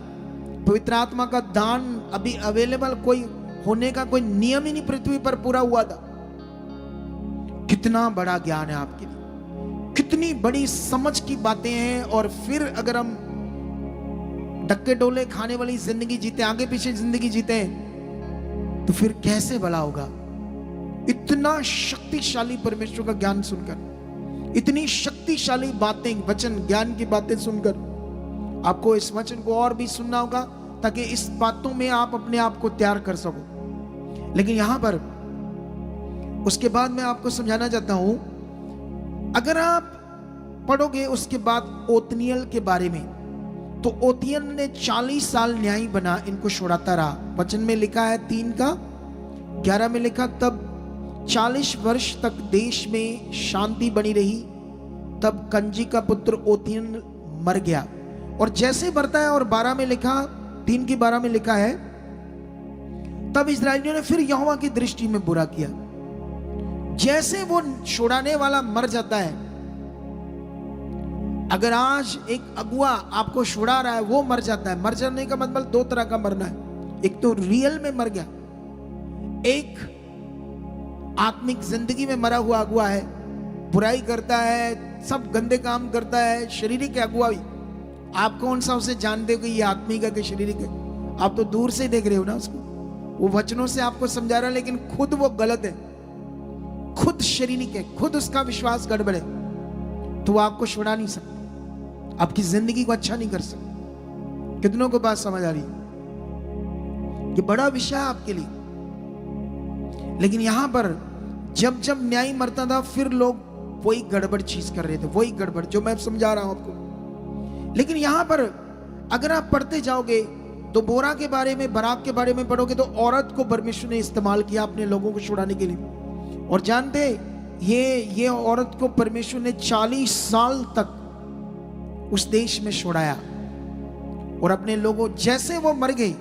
पवित्र आत्मा का दान अभी अवेलेबल कोई होने का कोई नियम ही नहीं पृथ्वी पर पूरा हुआ था। कितना बड़ा ज्ञान है आपके लिए, कितनी बड़ी समझ की बातें हैं। और फिर अगर हम डक्के डोले खाने वाली जिंदगी जीते, आगे पीछे जिंदगी जीते, तो फिर कैसे भला होगा? इतना शक्तिशाली परमेश्वर का ज्ञान सुनकर, इतनी शक्तिशाली बातें, वचन, ज्ञान की बातें सुनकर, आपको इस वचन को और भी सुनना होगा ताकि इस बातों में आप अपने आप को तैयार कर सको। लेकिन यहां पर उसके बाद मैं आपको समझाना चाहता हूं, अगर आप पढ़ोगे उसके बाद ओतनियल के बारे में, तो ओतनियल ने 40 साल न्यायी बना, इनको छुड़ाता रहा। वचन में लिखा है 3:11 में लिखा, तब 40 वर्ष तक देश में शांति बनी रही। तब कंजी का पुत्र ओतनियल मर गया। और जैसे बढ़ता है, और 12 में लिखा, 3:12 में लिखा है, तब इस्राएलियों ने फिर यहोवा की दृष्टि में बुरा किया। जैसे वो छुड़ाने वाला मर जाता है, अगर आज एक अगुआ आपको छुड़ा रहा है, वो मर जाता है। मर जाने का मतलब 2 तरह का मरना है, एक तो रियल में मर गया, एक आत्मिक जिंदगी में मरा हुआ अगुआ है, बुराई करता है, सब गंदे काम करता है, शारीरिक अगुआ भी। आप कौन सा उसे जानते हो कि ये आत्मिक है कि शारीरिक है? आप तो दूर से देख रहे हो ना उसको, वो वचनों से आपको समझा रहा है, लेकिन खुद वो गलत है, खुद शारीरिक है, खुद उसका विश्वास गड़बड़ है, तो वो आपको छुड़ा नहीं सकता, आपकी जिंदगी को अच्छा नहीं कर सकता। कितनों को बात समझ आ रही है? ये बड़ा विषय है आपके लिए। लेकिन यहां पर जब जब न्याय मरता था, फिर लोग वही गड़बड़ चीज कर रहे थे, वही गड़बड़ जो मैं समझा रहा हूं आपको। लेकिन यहां पर अगर आप पढ़ते जाओगे, तो बोरा के बारे में, बराक के बारे में पढ़ोगे, तो औरत को परमेश्वर ने इस्तेमाल किया अपने लोगों को छुड़ाने के लिए। और जानते ये औरत को परमेश्वर ने 40 साल तक उस देश में छुड़ाया, और अपने लोगों, जैसे वो मर गई,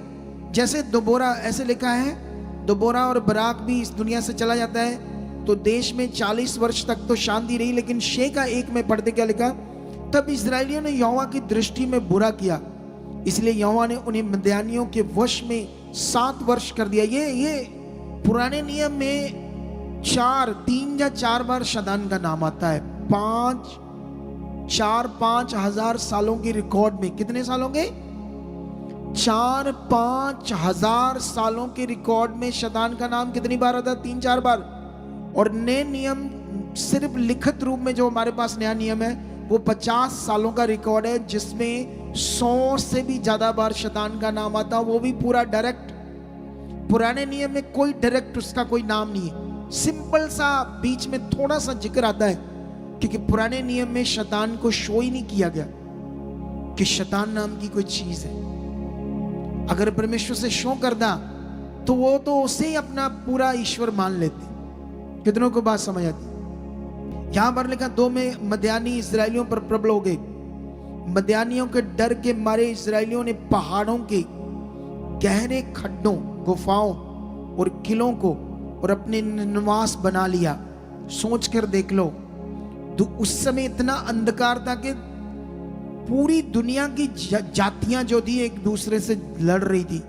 जैसे दोबोरा, ऐसे लिखा है, दोबोरा और बराक भी इस दुनिया से चला जाता है, तो देश में 40 वर्ष तक तो शांति रही। लेकिन शे का 1 में पढ़ते क्या लिखा, तब इस्राएलियों ने यहोवा की दृष्टि में बुरा किया, इसलिए यहोवा ने उन्हें मिद्यानियों के वश में 7 वर्ष कर दिया। ये पुराने नियम में 3 या 4 बार शैतान का नाम आता है। 4-5 हजार सालों के रिकॉर्ड में, कितने सालों के? 4-5 हजार सालों के रिकॉर्ड में शैतान का नाम कितनी बार आता? 3-4 बार। और नए नियम, सिर्फ लिखित रूप में जो हमारे पास नया नियम है, वो 50 सालों का रिकॉर्ड है, जिसमें 100 से भी ज्यादा बार शैतान का नाम आता, वो भी पूरा डायरेक्ट। पुराने नियम में कोई डायरेक्ट उसका कोई नाम नहीं है, सिंपल सा बीच में थोड़ा सा जिक्र आता है, क्योंकि पुराने नियम में शैतान को शो ही नहीं किया गया कि शैतान नाम की कोई चीज है। अगर परमेश्वर से शो करता, तो वो तो उसे ही अपना पूरा ईश्वर मान लेते। कितनों को बात समझ आती? यहां पर लिखा, 2 में मद्यानी इस्राएलियों पर प्रबल हो गए। मद्यानियों के डर के मारे इस्राएलियों ने पहाड़ों के गहरे खड्डों, गुफाओं और किलों को और अपने निवास बना लिया। सोच कर देख लो, तो उस समय इतना अंधकार था कि पूरी दुनिया की जातियां जो थी एक दूसरे से लड़ रही थी,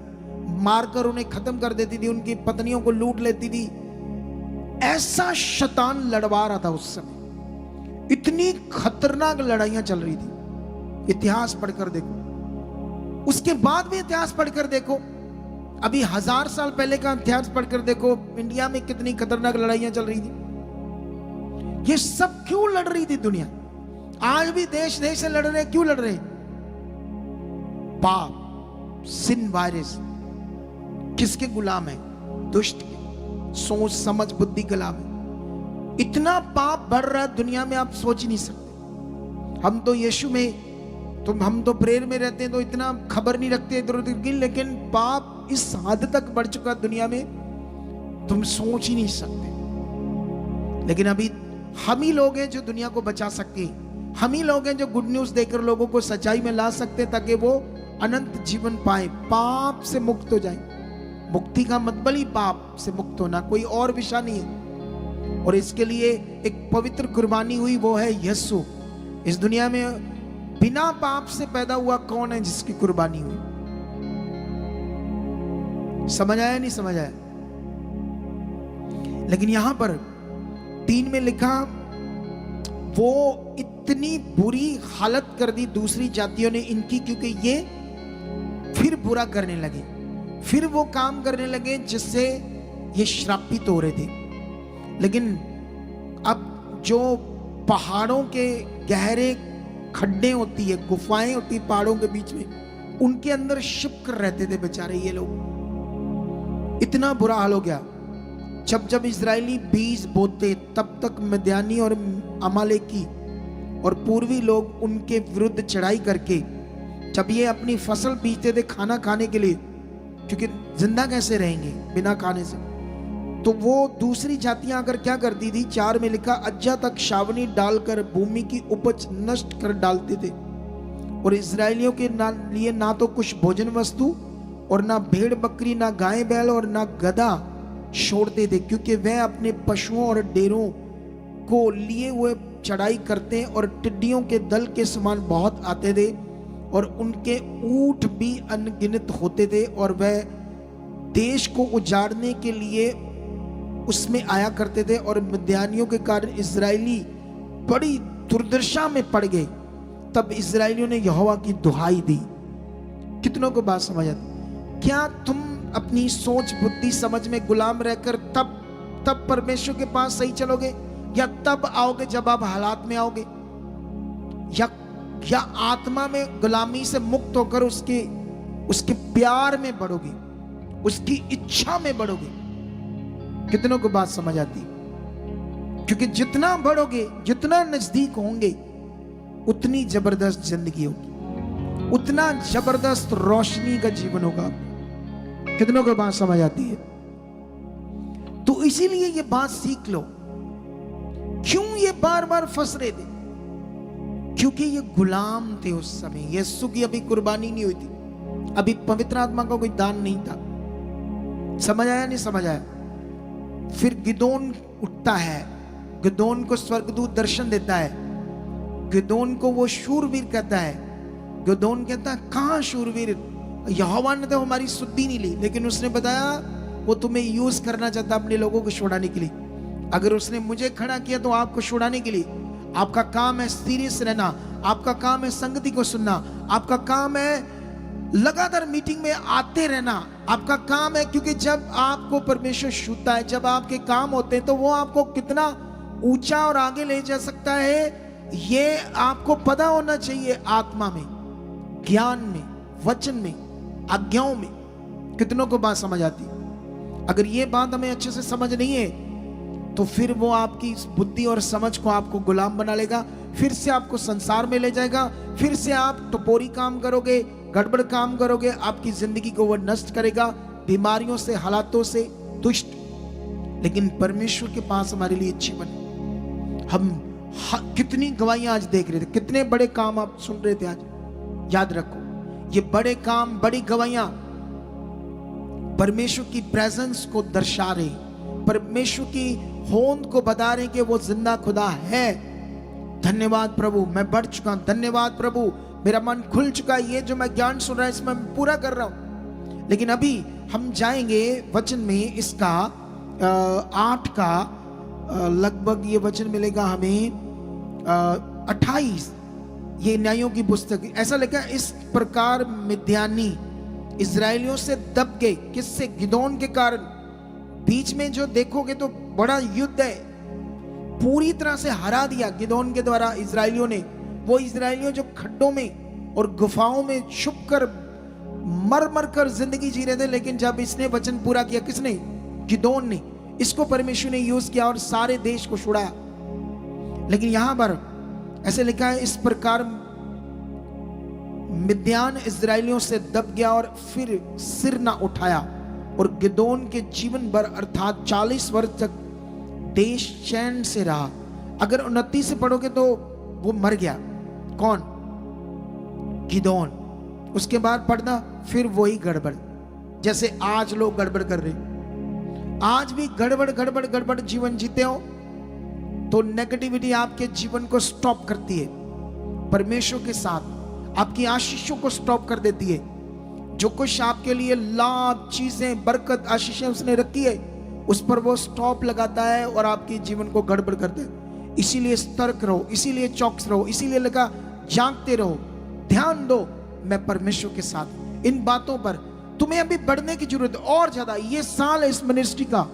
मारकर उन्हें खत्म कर देती थी, उनकी पत्नियों को लूट लेती थी। ऐसा शैतान लड़वा रहा था उस समय, इतनी खतरनाक लड़ाइयां चल रही थी। इतिहास पढ़कर देखो, उसके बाद भी इतिहास पढ़कर देखो, अभी 1000 साल पहले का इतिहास पढ़कर देखो, इंडिया में कितनी खतरनाक लड़ाइयां चल रही थी। ये सब क्यों लड़ रही थी दुनिया? आज भी देश देश से लड़ रहे, क्यों लड़ रहे? पाप, सिन वायरस किसके गुलाम है? दुष्ट के। सोच समझ बुद्धि गुलाम है। इतना पाप बढ़ रहा है दुनिया में, आप सोच ही नहीं सकते। हम तो यीशु में, तो हम तो प्रेयर में रहते हैं, तो इतना खबर नहीं रखते इधर उधर की, लेकिन पाप इस हद तक बढ़ चुका दुनिया में, तुम सोच ही नहीं सकते। लेकिन अभी हम ही लोग हैं जो दुनिया को बचा सकते हैं। हम ही लोग हैं जो गुड न्यूज देकर लोगों को सच्चाई में ला सकते हैं, ताकि वो अनंत जीवन पाए, पाप से मुक्त हो जाए। मुक्ति का मतलब ही पाप से मुक्त होना, कोई और विषय नहीं है। और इसके लिए एक पवित्र कुर्बानी हुई, वो है यीशु। इस दुनिया में बिना पाप से पैदा हुआ कौन है जिसकी कुर्बानी हुई? समझ आया नहीं समझ आया? लेकिन यहां पर 3 में लिखा, वो इतनी बुरी हालत कर दी दूसरी जातियों ने इनकी, क्योंकि ये फिर बुरा करने लगे, फिर वो काम करने लगे जिससे ये श्रापित हो रहे थे। लेकिन अब जो पहाड़ों के गहरे खड्डे होती है, गुफाएं होती पहाड़ों के बीच में, उनके अंदर छिप कर रहते थे बेचारे ये लोग। इतना बुरा हाल हो गया। जब जब इजरायली बीज बोते, तब तक मिद्यानी और अमालेकी और पूर्वी लोग उनके विरुद्ध चढ़ाई करके, जब ये अपनी फसल बीजते थे खाना खाने के लिए, क्योंकि जिंदा कैसे रहेंगे बिना खाने से, तो वो दूसरी जातियां आकर क्या करती थी? 4 में लिखा, अज्जा तक छावनी डालकर भूमि की उपज नष्ट कर डालते थे, और इजरायलियों के लिए ना तो कुछ भोजन वस्तु और ना भेड़ बकरी, ना गाय बैल और ना गधा छोड़ते थे, क्योंकि वह अपने पशुओं और डेरों को लिए हुए चढ़ाई करते और टिड्डियों के दल के समान बहुत आते थे, और उनके ऊंट भी अनगिनत होते थे, और वह देश को उजाड़ने के लिए उसमें आया करते थे। और मिद्यानियों के कारण इजरायली बड़ी दुर्दशा में पड़ गए। तब इजरायलियों ने यहोवा की दुहाई दी। कितनों को बात समझ आती? क्या तुम अपनी सोच बुद्धि समझ में गुलाम रहकर तब परमेश्वर के पास सही चलोगे, या तब आओगे जब आप हालात में आओगे, या आत्मा में गुलामी से मुक्त होकर उसके प्यार में बढ़ोगे, उसकी इच्छा में बढ़ोगे? कितनों को बात समझ आती? क्योंकि जितना बढ़ोगे, जितना नजदीक होंगे, उतनी जबरदस्त जिंदगी होगी, उतना जबरदस्त रोशनी का जीवन होगा। कितनों को बात समझ आती है? तो इसीलिए ये बात सीख लो। क्यों ये बार बार फंस रहे थे? क्योंकि ये गुलाम थे उस समय। यीशु की अभी कुर्बानी नहीं हुई थी, अभी पवित्र आत्मा का कोई दान नहीं था। समझ आया नहीं समझ आया? फिर गिदोन उठता है, गिदोन को स्वर्गदूत दर्शन देता है, गिदोन को वो शूरवीर कहता है। गिदोन कहता है, कहां शूरवीर? यहोवा ने तो हमारी सुधि नहीं ली, लेकिन उसने बताया वो तुम्हें यूज करना चाहता अपने लोगों को छुड़ाने के लिए। अगर उसने मुझे खड़ा किया तो आपको छुड़ाने के लिए। आपका काम है सीरियस रहना, आपका काम है संगति को सुनना, आपका काम है लगातार मीटिंग में आते रहना, आपका काम है, क्योंकि जब आपको परमेश्वर छूता है, जब आपके काम होते हैं, तो वो आपको कितना ऊंचा और आगे ले जा सकता है, ये आपको पता होना चाहिए। आत्मा में, ज्ञान में, वचन में, आज्ञाओं में। कितनों को बात समझ आती? अगर ये बात हमें अच्छे से समझ नहीं है, तो फिर वो आपकी बुद्धि और समझ को आपको गुलाम बना लेगा, फिर से आपको संसार में ले जाएगा, फिर से आप टपोरी काम करोगे, गड़बड़ काम करोगे, आपकी जिंदगी को वो नष्ट करेगा, बीमारियों से, हालातों से, दुष्ट। लेकिन परमेश्वर के पास हमारे लिए जीवन है। हम कितनी गवाहियां आज देख रहे थे, कितने बड़े काम आप सुन रहे थे आज। याद रखो, ये बड़े काम, बड़ी गवाहियां परमेश्वर की प्रेजेंस को दर्शा रहे, परमेश्वर की होंद को बता रहे कि वो जिंदा खुदा है। धन्यवाद प्रभु, मैं बढ़ चुका हूं। धन्यवाद प्रभु, मेरा मन खुल चुका है। ये जो मैं ज्ञान सुन रहा है इसमें मैं पूरा कर रहा हूं। लेकिन अभी हम जाएंगे वचन में, इसका 8 का लगभग ये वचन मिलेगा हमें 28। ये न्यायों की पुस्तक, ऐसा लिखा है, इस प्रकार मिद्यानी इजरायलियों से दब गए। किससे? गिदोन के कारण। बीच में जो देखोगे तो बड़ा युद्ध है, पूरी तरह से हरा दिया गिदोन के द्वारा इजरायलियों ने। वो इजरायलियों जो खड्डों में और गुफाओं में छुप कर मर मर कर जिंदगी जी रहे थे, लेकिन जब इसने वचन पूरा किया, किसने? गिदोन ने। इसको परमेश्वर ने यूज किया और सारे देश को छुड़ाया। लेकिन यहां पर ऐसे लिखा है, इस प्रकार मिद्यान इजरायलियों से दब गया और फिर सिर ना उठाया। और गिदोन के जीवन भर अर्थात 40 वर्ष तक देश चैन से रहा। अगर 29 से पढ़ोगे तो वो मर गया। कौन? गिदोन। उसके बाद पढ़ना, फिर वही गड़बड़, जैसे आज लोग गड़बड़ कर रहे। आज भी गड़बड़ गड़बड़ गड़बड़ जीवन जीते हो तो नेगेटिविटी आपके जीवन को स्टॉप करती है। परमेश्वर के साथ आपकी आशीषों को स्टॉप कर देती है। जो कुछ आपके लिए लाभ, चीजें, बरकत, आशीषें उसने रखी है, उस पर वो स्टॉप लगाता है और आपके जीवन को गड़बड़ करता है। इसीलिए सतर्क रहो, इसीलिए चौकस रहो, इसीलिए लगा जागते रहो, ध्यान दो, मैं परमेश्वर के साथ। इन बातों पर तुम्हें अभी बढ़ने की जरूरत है और ज्यादा। ये साल है इस मिनिस्ट्री का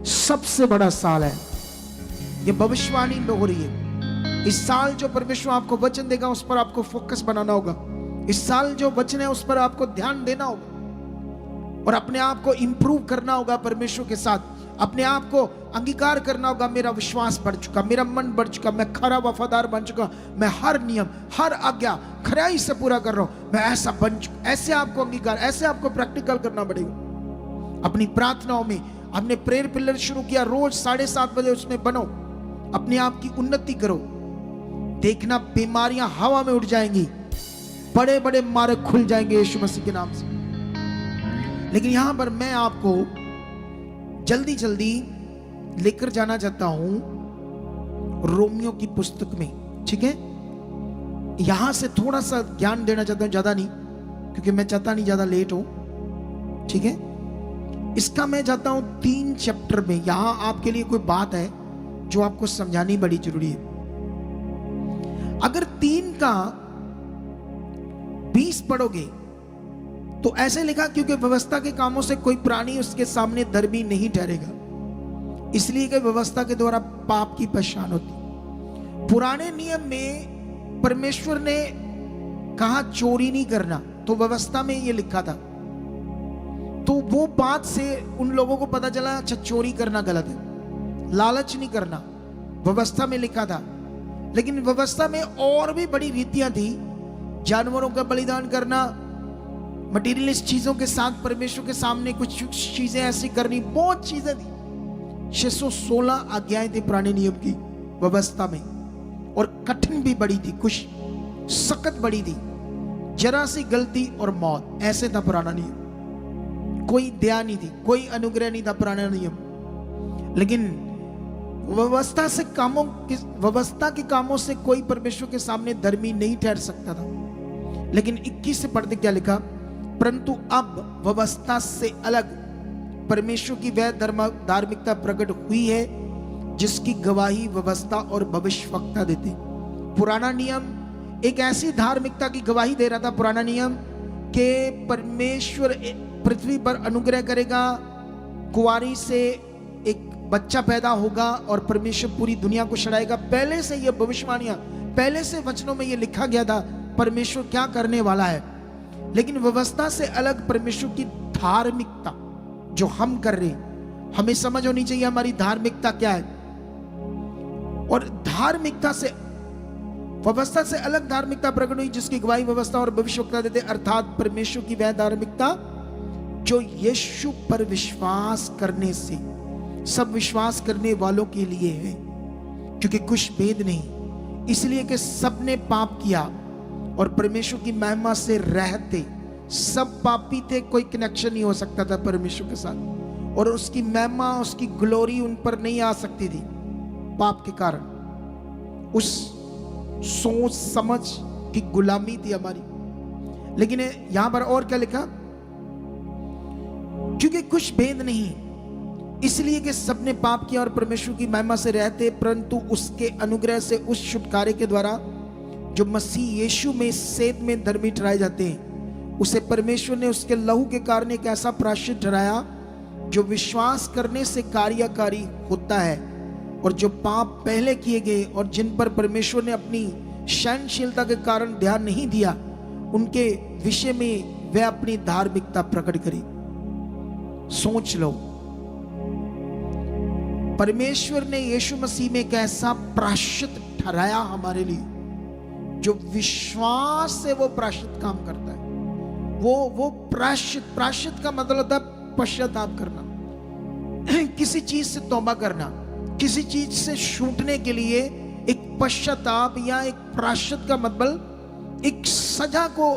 सबसे बड़ा साल है। ये भविष्यवाणी हो रही है। इस साल जो परमेश्वर आपको वचन देगा उस पर आपको फोकस बनाना होगा। इस साल जो वचन है उस पर आपको ध्यान देना होगा और अपने आप को इंप्रूव करना होगा परमेश्वर के साथ। अपने आप को अंगीकार करना होगा, मेरा विश्वास बढ़ चुका, मेरा मन बढ़ चुका, मैं खरा वफादार बन चुका, मैं हर नियम, हर आज्ञा खराई से पूरा कर रहा हूं, मैं ऐसा बन चुका। ऐसे आपको अंगीकार, ऐसे आपको प्रैक्टिकल करना पड़ेगा। अपनी प्रार्थनाओं में हमने प्रेयर पिलर शुरू किया, रोज 7:30 बजे उसमें बनो, अपने आप की उन्नति करो। देखना बीमारियां हवा में उड़ जाएंगी, बड़े बड़े मार्ग खुल जाएंगे यीशु मसीह के नाम से। लेकिन यहां पर मैं आपको जल्दी जल्दी लेकर जाना चाहता हूं रोमियो की पुस्तक में, ठीक है? यहां से थोड़ा सा ज्ञान देना चाहता हूं, ज्यादा नहीं, क्योंकि मैं चाहता नहीं ज्यादा लेट हो, ठीक है? इसका मैं चाहता हूं 3 चैप्टर में। यहां आपके लिए कोई बात है जो आपको समझानी बड़ी जरूरी है। अगर 3 का 20 पढ़ोगे तो ऐसे लिखा, क्योंकि व्यवस्था के कामों से कोई प्राणी उसके सामने धर्मी नहीं ठहरेगा, इसलिए कि व्यवस्था के द्वारा पाप की पहचान होती। पुराने नियम में परमेश्वर ने कहा चोरी नहीं करना, तो व्यवस्था में ये लिखा था। तो वो बात से उन लोगों को पता चला, अच्छा चोरी करना गलत है, लालच नहीं करना, व्यवस्था में लिखा था। लेकिन व्यवस्था में और भी बड़ी रीतियां थी, जानवरों का बलिदान करना, मटीरियलिस्ट चीजों के साथ परमेश्वर के सामने कुछ चीजें ऐसी करनी, बहुत चीजें थी। 616 आज्ञाएं थी पुराने नियम की व्यवस्था में, और कठिन भी बड़ी थी, कुछ सख्त बड़ी थी। जरा सी गलती और मौत, ऐसे था पुराना नियम। कोई दया नहीं थी, कोई अनुग्रह नहीं था पुराना नियम। लेकिन व्यवस्था के कामों से कोई परमेश्वर के सामने धर्मी नहीं ठहर सकता था। लेकिन 21 से पढ़ते क्या लिखा, परंतु अब व्यवस्था से अलग परमेश्वर की वह धार्मिकता प्रकट हुई है जिसकी गवाही व्यवस्था और भविष्यवक्ता देते। पुराना नियम एक ऐसी धार्मिकता की गवाही दे रहा था, पुराना नियम, कि परमेश्वर पृथ्वी पर अनुग्रह करेगा, कुंवारी से एक बच्चा पैदा होगा और परमेश्वर पूरी दुनिया को छड़ाएगा। पहले से ये भविष्यवाणियां, पहले से वचनों में ये लिखा गया था परमेश्वर क्या करने वाला है। लेकिन व्यवस्था से अलग परमेश्वर की धार्मिकता जो हम कर रहे हैं, हमें समझ होनी चाहिए हमारी धार्मिकता क्या है। और धार्मिकता से, व्यवस्था से अलग धार्मिकता प्रकट हुई जिसकी गवाही व्यवस्था और भविष्यवक्ता देते, अर्थात परमेश्वर की वह धार्मिकता जो यीशु पर विश्वास करने से सब विश्वास करने वालों के लिए है। क्योंकि कुछ भेद नहीं, इसलिए कि सबने पाप किया और परमेश्वर की महिमा से रहते सब पापी थे, कोई कनेक्शन नहीं हो सकता था परमेश्वर के साथ, और उसकी महिमा, उसकी ग्लोरी उन पर नहीं आ सकती थी पाप के कारण। उस सोच समझ की गुलामी थी हमारी। लेकिन यहां पर और क्या लिखा, क्योंकि कुछ भेद नहीं, इसलिए कि सबने पाप किया और परमेश्वर की महिमा से रहते, परंतु उसके अनुग्रह से उस छुटकारे के द्वारा जो मसीह यीशु में सेध में धर्मी ठहराए जाते हैं, उसे परमेश्वर ने उसके लहू के कारण एक ऐसा प्रायश्चित ठहराया जो विश्वास करने से कार्यकारी होता है, और जो पाप पहले किए गए और जिन पर परमेश्वर ने अपनी सहनशीलता के कारण ध्यान नहीं दिया, उनके विषय में वह अपनी धार्मिकता प्रकट करी। सोच लो, परमेश्वर ने यीशु मसीह में एक ऐसा प्रायश्चित ठहराया हमारे लिए, जो विश्वास से वो प्रायश्चित काम करता है। वो प्रायश्चित का मतलब होता है पश्चाताप करना, किसी चीज से तौबा करना, किसी चीज से छूटने के लिए एक पश्चाताप या एक प्रायश्चित का मतलब एक सजा को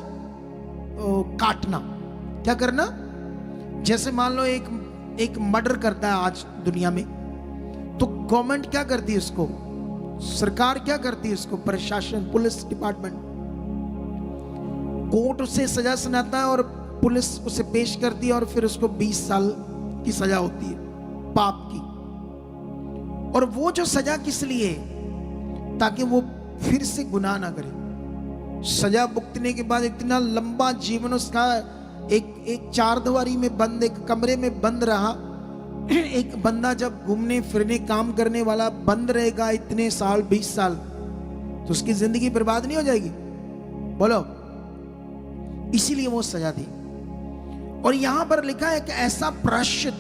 काटना। क्या करना? जैसे मान लो एक मर्डर करता है आज दुनिया में, तो गवर्नमेंट क्या करती है उसको, सरकार क्या करती है उसको, प्रशासन, पुलिस डिपार्टमेंट, कोर्ट उसे सजा सुनाता है और पुलिस उसे पेश करती है और फिर उसको 20 साल की सजा होती है पाप की। और वो जो सजा किस लिए, ताकि वो फिर से गुनाह ना करे। सजा भुगतने के बाद इतना लंबा जीवन उसका एक चारदीवारी में बंद, एक कमरे में बंद रहा। एक बंदा जब घूमने फिरने काम करने वाला बंद रहेगा इतने साल, 20 साल, तो उसकी जिंदगी बर्बाद नहीं हो जाएगी? बोलो। इसीलिए वो सजा दी। और यहां पर लिखा है कि ऐसा प्रायश्चित,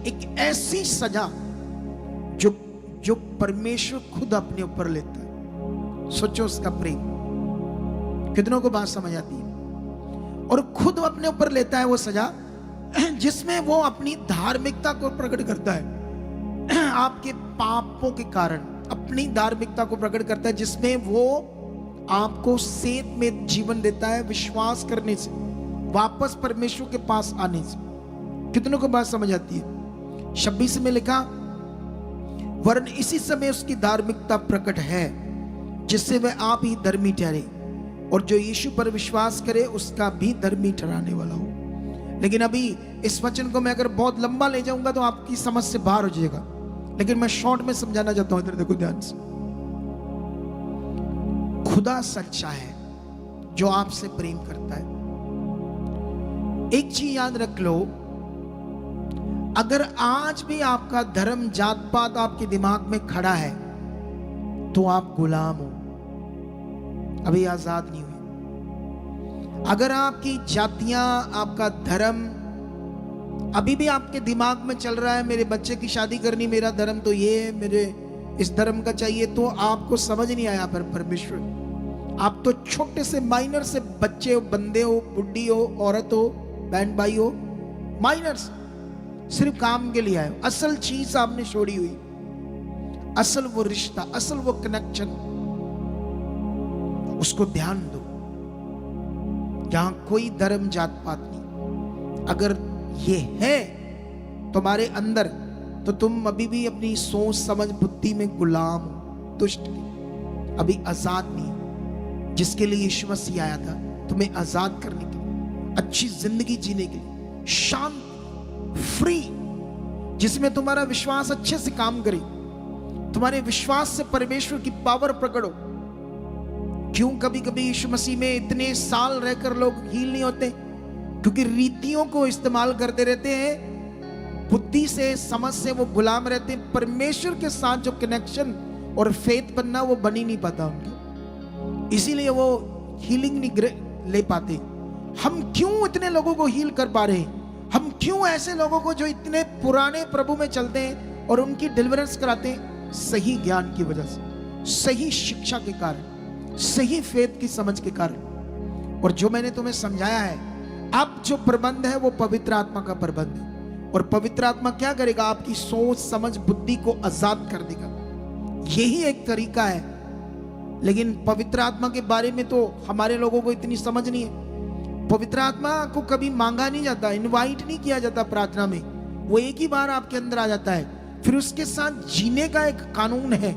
एक ऐसी सजा जो परमेश्वर खुद अपने ऊपर लेता है। सोचो उसका प्रेम, कितनों को बात समझ आती है? और खुद अपने ऊपर लेता है वो सजा, जिसमें वो अपनी धार्मिकता को प्रकट करता है। आपके पापों के कारण अपनी धार्मिकता को प्रकट करता है, जिसमें वो आपको सेध में जीवन देता है, विश्वास करने से, वापस परमेश्वर के पास आने से। कितनों को बात समझ आती है? 26 में लिखा, वरन इसी समय उसकी धार्मिकता प्रकट है, जिससे वह आप ही धर्मी ठहरे, और जो यीशु पर विश्वास करे उसका भी धर्मी ठहराने वाला हो। लेकिन अभी इस वचन को मैं अगर बहुत लंबा ले जाऊंगा तो आपकी समझ से बाहर हो जाएगा, लेकिन मैं शॉर्ट में समझाना चाहता हूं। इधर देखो ध्यान से। खुदा सच्चा है जो आपसे प्रेम करता है। एक चीज याद रख लो, अगर आज भी आपका धर्म, जात पात आपके दिमाग में खड़ा है, तो आप गुलाम हो, अभी आजाद नहीं हुए। अगर आपकी जातियां, आपका धर्म अभी भी आपके दिमाग में चल रहा है, मेरे बच्चे की शादी करनी, मेरा धर्म तो ये है, मेरे इस धर्म का चाहिए, तो आपको समझ नहीं आया पर परमेश्वर। आप तो छोटे से माइनर से बच्चे हो, बंदे हो, बुढ़ी हो, औरत हो, बहन भाई हो, माइनर्स, सिर्फ काम के लिए आए हो। असल चीज आपने छोड़ी हुई, असल वो रिश्ता, असल वो कनेक्शन, उसको ध्यान दो। जहां कोई धर्म, जात पात नहीं, अगर ये है तुम्हारे अंदर, तो तुम अभी भी अपनी सोच समझ बुद्धि में गुलाम हो, दुष्ट के, अभी आजाद नहीं। जिसके लिए यीशु मसीह आया था तुम्हें आजाद करने के लिए, अच्छी जिंदगी जीने के लिए, शांत, फ्री, जिसमें तुम्हारा विश्वास अच्छे से काम करे, तुम्हारे विश्वास से परमेश्वर की पावर प्रकट हो। क्यों कभी कभी यीशु मसीह में इतने साल रहकर लोग हील नहीं होते? क्योंकि रीतियों को इस्तेमाल करते रहते हैं, बुद्धि से, समझ से वो गुलाम रहते हैं। परमेश्वर के साथ जो कनेक्शन और फेथ बनना, वो बन ही नहीं पाता उनके, इसीलिए वो हीलिंग नहीं ले पाते। हम क्यों इतने लोगों को हील कर पा रहे हैं? हम क्यों ऐसे लोगों को जो इतने पुराने प्रभु में चलते हैं और उनकी डिलीवरेंस कराते हैं? सही ज्ञान की वजह से, सही शिक्षा के कारण, सही फेथ की समझ के कारण। और जो मैंने तुम्हें समझाया है, अब जो प्रबंध है वो पवित्र आत्मा का प्रबंध है। और पवित्र आत्मा क्या करेगा? आपकी सोच समझ बुद्धि को आजाद कर देगा। यही एक तरीका है। लेकिन पवित्र आत्मा के बारे में तो हमारे लोगों को इतनी समझ नहीं है। पवित्र आत्मा को कभी मांगा नहीं जाता, इनवाइट नहीं किया जाता प्रार्थना में, वो एक ही बार आपके अंदर आ जाता है। फिर उसके साथ जीने का एक कानून है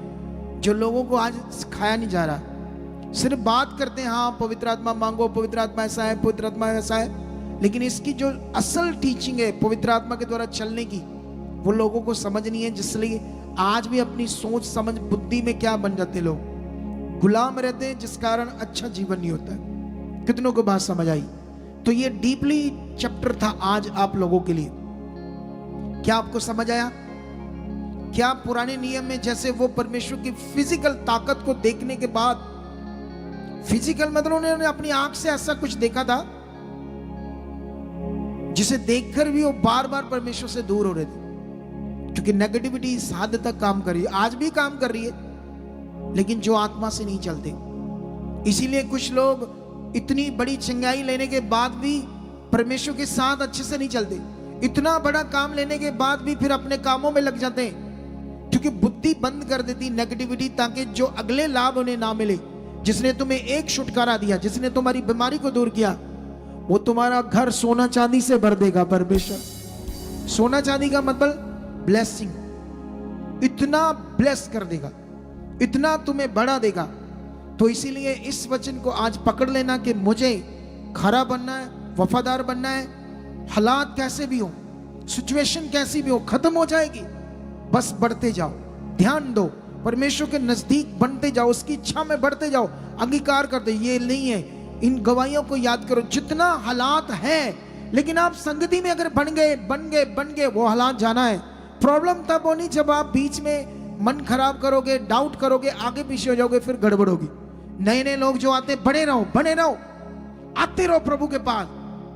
जो लोगों को आज सिखाया नहीं जा रहा। सिर्फ बात करते हैं, हाँ पवित्र आत्मा मांगो, पवित्र आत्मा ऐसा है, पवित्र आत्मा ऐसा है, लेकिन इसकी जो असल टीचिंग है पवित्र आत्मा के द्वारा चलने की, वो लोगों को समझ नहीं है। जिसलिए आज भी अपनी सोच समझ बुद्धि में क्या बन जाते लोग, गुलाम रहते हैं, जिस कारण अच्छा जीवन नहीं होता है। कितनों को बात समझ आई? तो ये डीपली चैप्टर था आज आप लोगों के लिए। क्या आपको समझ आया? क्या पुराने नियम में जैसे वो परमेश्वर की फिजिकल ताकत को देखने के बाद, फिजिकल मतलब उन्होंने अपनी आंख से ऐसा कुछ देखा था जिसे देखकर भी वो बार बार परमेश्वर से दूर हो रहे थे, क्योंकि नेगेटिविटी इस हद तक काम कर रही है, आज भी काम कर रही है, लेकिन जो आत्मा से नहीं चलते। इसीलिए कुछ लोग इतनी बड़ी चंगाई लेने के बाद भी परमेश्वर के साथ अच्छे से नहीं चलते, इतना बड़ा काम लेने के बाद भी फिर अपने कामों में लग जाते हैं, क्योंकि बुद्धि बंद कर देती नेगेटिविटी, ताकि जो अगले लाभ उन्हें ना मिले। जिसने तुम्हें एक छुटकारा दिया, जिसने तुम्हारी बीमारी को दूर किया, वो तुम्हारा घर सोना चांदी से भर देगा परमेश्वर। सोना चांदी का मतलब ब्लेसिंग, इतना ब्लेस कर देगा, इतना तुम्हें बढ़ा देगा। तो इसीलिए इस वचन को आज पकड़ लेना कि मुझे खरा बनना है, वफादार बनना है, हालात कैसे भी हो, सिचुएशन कैसी भी हो, खत्म हो जाएगी, बस बढ़ते जाओ, ध्यान दो, परमेश्वर के नजदीक बनते जाओ, उसकी इच्छा में बढ़ते जाओ, अंगीकार कर दो। ये नहीं है, इन गवाहियों को याद करो, जितना हालात है, लेकिन आप संगति में अगर बन गए वो हालात जाना है। प्रॉब्लम तब होनी जब आप बीच में मन खराब करोगे, डाउट करोगे, आगे पीछे हो जाओगे, फिर गड़बड़ होगी। नए नए लोग जो आते, बने रहो, आते रहो प्रभु के पास,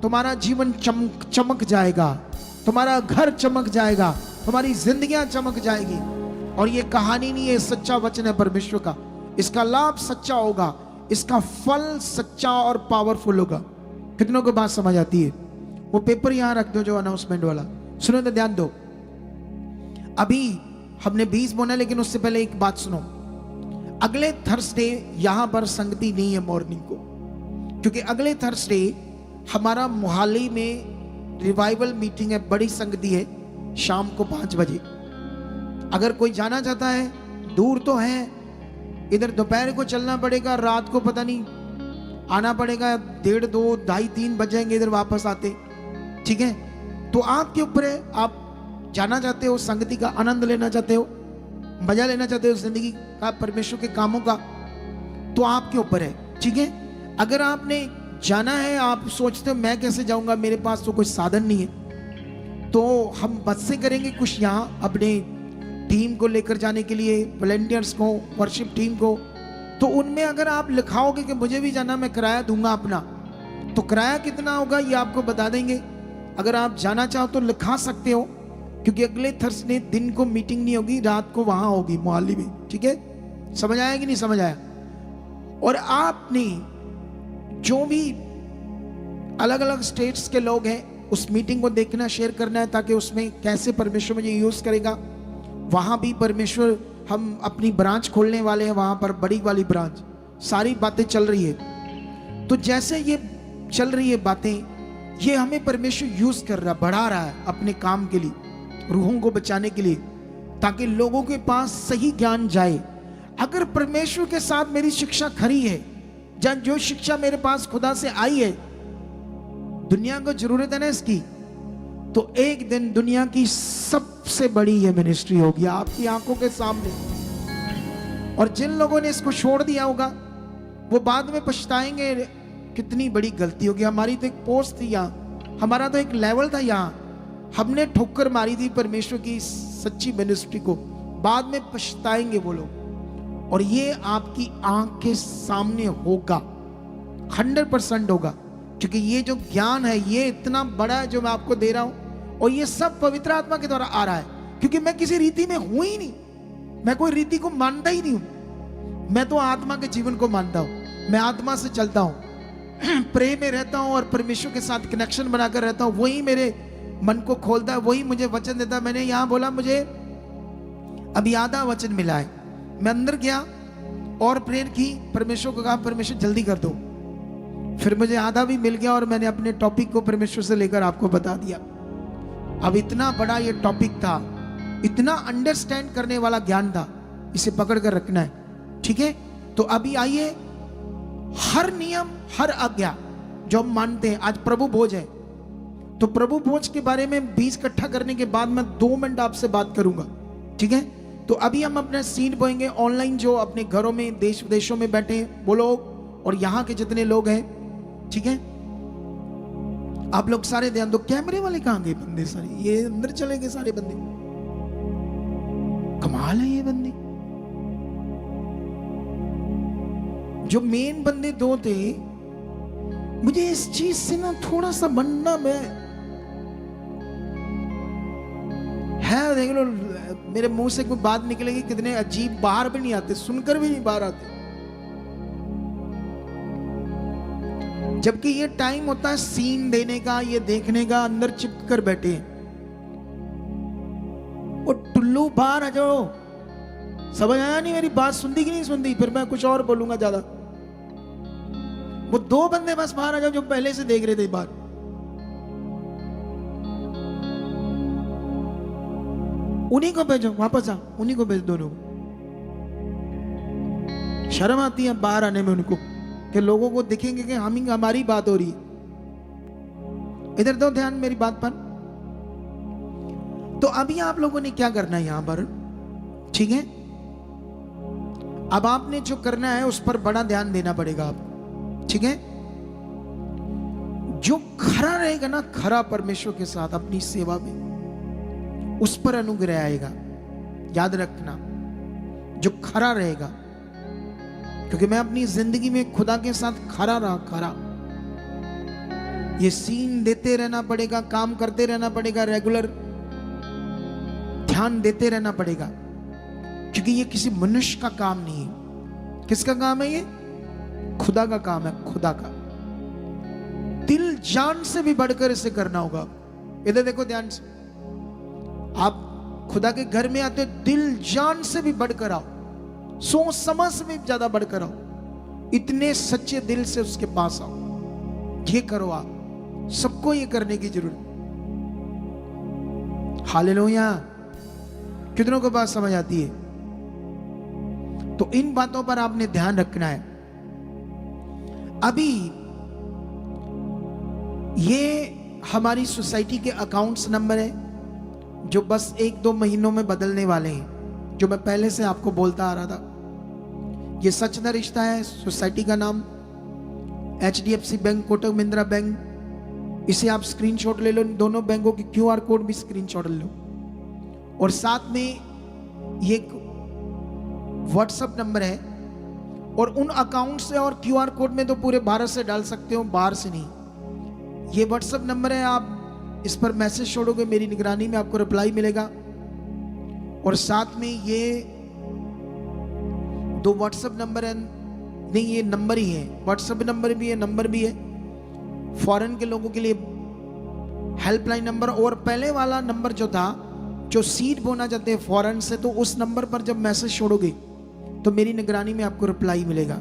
तुम्हारा जीवन चमक जाएगा, तुम्हारा घर चमक जाएगा, तुम्हारी जिंदगियां चमक जाएगी। और ये कहानी नहीं है, सच्चा वचन है परमेश्वर का, इसका लाभ सच्चा होगा, इसका फल सच्चा और पावरफुल होगा। कितनों को बात समझ आती है? वो पेपर यहां रख दो जो अनाउंसमेंट वाला, सुनो तो ध्यान दो। अभी हमने 20 बोना, लेकिन उससे पहले एक बात सुनो। अगले थर्सडे यहां पर संगति नहीं है मॉर्निंग को, क्योंकि अगले थर्सडे हमारा मोहाली में रिवाइवल मीटिंग है, बड़ी संगति है, शाम को 5 बजे। अगर कोई जाना चाहता है, दूर तो है, इधर दोपहर को चलना पड़ेगा, रात को पता नहीं आना पड़ेगा, 1:30, 2, 2:30, 3 बज जाएंगे इधर वापस आते, ठीक है? तो आपके ऊपर है, आप जाना चाहते हो, संगति का आनंद लेना चाहते हो, मजा लेना चाहते हो जिंदगी का, परमेश्वर के कामों का, तो आपके ऊपर है, ठीक है? अगर आपने जाना है, आप सोचते हो मैं कैसे जाऊंगा, मेरे पास तो कोई साधन नहीं है, तो हम बस से करेंगे कुछ यहाँ अपने टीम को लेकर जाने के लिए, वॉलंटियर्स को, वर्शिप टीम को। तो उनमें अगर आप लिखाओगे कि मुझे भी जाना, मैं किराया दूंगा अपना, तो किराया कितना होगा ये आपको बता देंगे। अगर आप जाना चाहो तो लिखा सकते हो, क्योंकि अगले थर्सडे दिन को मीटिंग नहीं होगी, रात को वहां होगी मोहाली में, ठीक है? समझ आया कि नहीं समझ आया? और आपने जो भी अलग अलग स्टेट्स के लोग हैं, उस मीटिंग को देखना, शेयर करना है, ताकि उसमें कैसे परमेश्वर मुझे यूज करेगा। वहां भी परमेश्वर, हम अपनी ब्रांच खोलने वाले हैं वहां पर, बड़ी वाली ब्रांच, सारी बातें चल रही है। तो जैसे ये चल रही है बातें, ये हमें परमेश्वर यूज कर रहा, बढ़ा रहा है अपने काम के लिए, रूहों को बचाने के लिए, ताकि लोगों के पास सही ज्ञान जाए। अगर परमेश्वर के साथ मेरी शिक्षा खरी है, जो शिक्षा मेरे पास खुदा से आई है, दुनिया को जरूरत है ना इसकी, तो एक दिन दुनिया की सबसे बड़ी ये मिनिस्ट्री होगी आपकी आंखों के सामने। और जिन लोगों ने इसको छोड़ दिया होगा, वो बाद में पछताएंगे, कितनी बड़ी गलती होगी। हमारी तो एक पोस्ट थी यहाँ, हमारा तो एक लेवल था यहाँ, हमने ठोकर मारी थी परमेश्वर की सच्ची मिनिस्ट्री को, बाद में पछताएंगे वो लोग। और ये आपकी आंख के सामने होगा, 100% होगा, क्योंकि ये जो ज्ञान है ये इतना बड़ा है जो मैं आपको दे रहा हूं, और ये सब पवित्र आत्मा के द्वारा आ रहा है। क्योंकि मैं किसी रीति में हूं ही नहीं, मैं कोई रीति को मानता ही नहीं हूं, मैं तो आत्मा के जीवन को मानता हूं, मैं आत्मा से चलता हूं, प्रेम में रहता हूं और परमेश्वर के साथ कनेक्शन बनाकर रहता हूं। वही मेरे मन को खोलता है, वही मुझे वचन देता है। मैंने यहां बोला मुझे अभी आधा वचन मिला है, मैं अंदर गया और प्रेयर की, परमेश्वर को कहा परमेश्वर जल्दी कर दो, फिर मुझे आधा भी मिल गया और मैंने अपने टॉपिक को परमेश्वर से लेकर आपको बता दिया। अब इतना बड़ा ये टॉपिक था, इतना अंडरस्टैंड करने वाला ज्ञान था, इसे पकड़ कर रखना है, ठीक है। तो अभी आइए, हर नियम, हर आज्ञा जो हम मानते हैं, आज प्रभु भोज है, तो प्रभु भोज के बारे में 20 इकट्ठा करने के बाद मैं 2 मिनट आपसे बात करूंगा, ठीक है। तो अभी हम अपना सीड बोएंगे। ऑनलाइन जो अपने घरों में, देश विदेशों में बैठे वो लोग और यहाँ के जितने लोग हैं, ठीक है, आप लोग सारे ध्यान दो। कैमरे वाले कहां गए बंदे सारे? ये अंदर चले गए सारे बंदे। कमाल है ये बंदे। जो मेन बंदे 2 थे, मुझे इस चीज से ना थोड़ा सा बनना में है। देख लो मेरे मुंह से कोई बात निकलेगी, कितने अजीब, बाहर भी नहीं आते, सुनकर भी नहीं बाहर आते। जबकि ये टाइम होता है सीन देने का, ये देखने का, अंदर चिपक कर बैठे हैं। वो टुल्लू बाहर आ जाओ। समझ आया नहीं मेरी बात? सुनती कि नहीं सुनती? फिर मैं कुछ और बोलूंगा ज्यादा। वो 2 बंदे बस बाहर आ जाओ जो पहले से देख रहे थे बात। उन्हीं को भेजो, वापस आ, उन्हीं को भेज, दोनों को। शर्म आती है बाहर आने में उनको कि लोगों को दिखेंगे कि हमारी बात हो रही है। इधर दो ध्यान मेरी बात पर। तो अभी आप लोगों ने क्या करना है यहां पर, ठीक है। अब आपने जो करना है उस पर बड़ा ध्यान देना पड़ेगा आपको, ठीक है। जो खरा रहेगा ना, खरा परमेश्वर के साथ अपनी सेवा में, उस पर अनुग्रह आएगा। याद रखना, जो खरा रहेगा, क्योंकि मैं अपनी जिंदगी में खुदा के साथ खरा रहा, खरा। ये सीन देते रहना पड़ेगा, काम करते रहना पड़ेगा, रेगुलर ध्यान देते रहना पड़ेगा, क्योंकि ये किसी मनुष्य का काम नहीं है। किसका काम है? ये खुदा का काम है, खुदा का। दिल जान से भी बढ़कर इसे करना होगा। इधर देखो ध्यान से। आप खुदा के घर में आते हो, दिल जान से भी बढ़कर आओ, सोच समझ से भी ज्यादा बढ़कर आओ, इतने सच्चे दिल से उसके पास आओ। ये करो आप, सबको ये करने की जरूरत। हालेलुया। कितनों को बात समझ आती है? तो इन बातों पर आपने ध्यान रखना है। अभी ये हमारी सोसाइटी के अकाउंट्स नंबर है जो बस 1-2 महीनों में बदलने वाले हैं, जो मैं पहले से आपको बोलता आ रहा था। ये सच ना रिश्ता है। सोसाइटी का नाम HDFC bank, Kotak Mahindra bank. इसे आप स्क्रीनशॉट ले लो, दोनों बैंकों की QR कोड भी स्क्रीनशॉट ले लो। और साथ में ये व्हाट्सएप नंबर है, और उन अकाउंट से और QR कोड में तो पूरे भारत से डाल सकते हो, बाहर से नहीं। ये व्हाट्सएप नंबर है, आप इस पर मैसेज छोड़ोगे, मेरी निगरानी में आपको रिप्लाई मिलेगा। और साथ में ये 2 व्हाट्सएप नंबर है, नहीं ये नंबर ही है, व्हाट्सएप नंबर भी है, नंबर भी है। फॉरेन के लोगों के लिए हेल्पलाइन नंबर, और पहले वाला नंबर जो था, जो सीट बोना चाहते हैं फॉरेन से, तो उस नंबर पर जब मैसेज छोड़ोगे तो मेरी निगरानी में आपको रिप्लाई मिलेगा।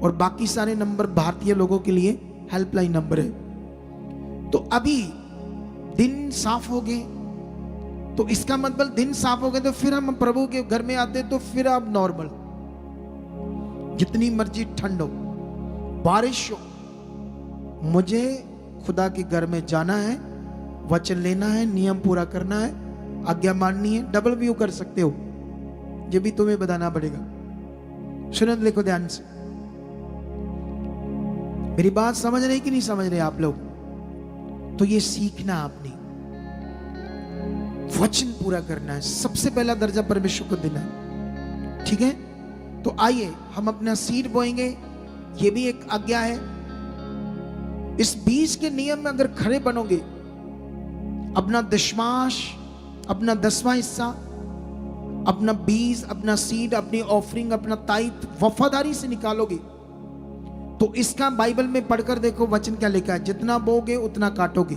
और बाकी सारे नंबर भारतीय लोगों के लिए हेल्पलाइन नंबर है। तो अभी दिन साफ हो गए, तो इसका मतलब दिन साफ हो गए तो फिर हम प्रभु के घर में आते, तो फिर आप नॉर्मल, जितनी मर्जी ठंड हो, बारिश हो, मुझे खुदा के घर में जाना है, वचन लेना है, नियम पूरा करना है, आज्ञा माननी है। डबल व्यू कर सकते हो, ये भी तुम्हें बताना पड़ेगा। सुनो देखो ध्यान से, मेरी बात समझ रहे कि नहीं समझ रहे आप लोग? तो ये सीखना आपने, वचन पूरा करना है, सबसे पहला दर्जा परमेश्वर को देना है, ठीक है। तो आइए हम अपना सीड बोएंगे, ये भी एक आज्ञा है। इस बीज के नियम में अगर खड़े बनोगे, अपना दशमांश, अपना 10वां हिस्सा, अपना बीज, अपना सीड, अपनी ऑफरिंग, अपना ताइथ वफादारी से निकालोगे, तो इसका बाइबल में पढ़कर देखो वचन क्या लिखा है। जितना बोगे उतना काटोगे,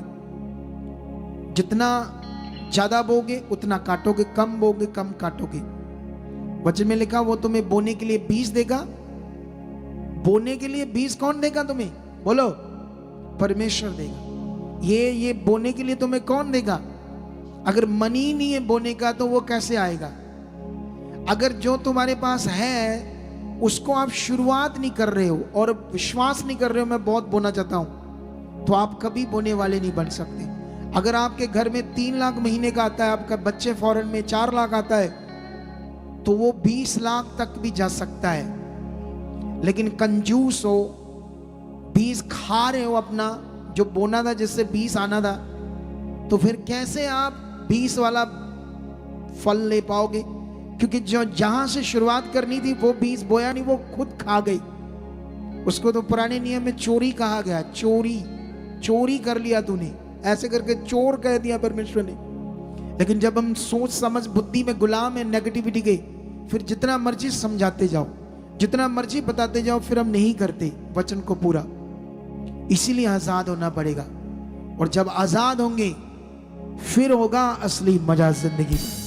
जितना ज्यादा बोगे उतना काटोगे, कम बोगे कम काटोगे। वचन में लिखा वो तुम्हें बोने के लिए बीज देगा। बोने के लिए बीज कौन देगा तुम्हें? बोलो, परमेश्वर देगा। ये बोने के लिए तुम्हें कौन देगा? अगर मनी नहीं है बोने का तो वो कैसे आएगा? अगर जो तुम्हारे पास है उसको आप शुरुआत नहीं कर रहे हो और विश्वास नहीं कर रहे हो मैं बहुत बोना चाहता हूं, तो आप कभी बोने वाले नहीं बन सकते। अगर आपके घर में 3 लाख महीने का आता है, आपका बच्चे फॉरेन में 4 लाख आता है, तो वो 20 लाख तक भी जा सकता है। लेकिन कंजूस हो, 20 खा रहे हो अपना, जो बोना था जिससे 20 आना था, तो फिर कैसे आप 20 वाला फल ले पाओगे? क्योंकि जो जहां से शुरुआत करनी थी वो 20 बोया नहीं, वो खुद खा गई। उसको तो पुराने नियम में चोरी कहा गया। चोरी कर लिया तूने, ऐसे करके चोर कह दिया परमेश्वर ने। लेकिन जब हम सोच समझ बुद्धि में गुलाम है नेगेटिविटी के, फिर जितना मर्जी समझाते जाओ, जितना मर्जी बताते जाओ, फिर हम नहीं करते वचन को पूरा। इसीलिए आजाद होना पड़ेगा। और जब आजाद होंगे फिर होगा असली मजा जिंदगी का।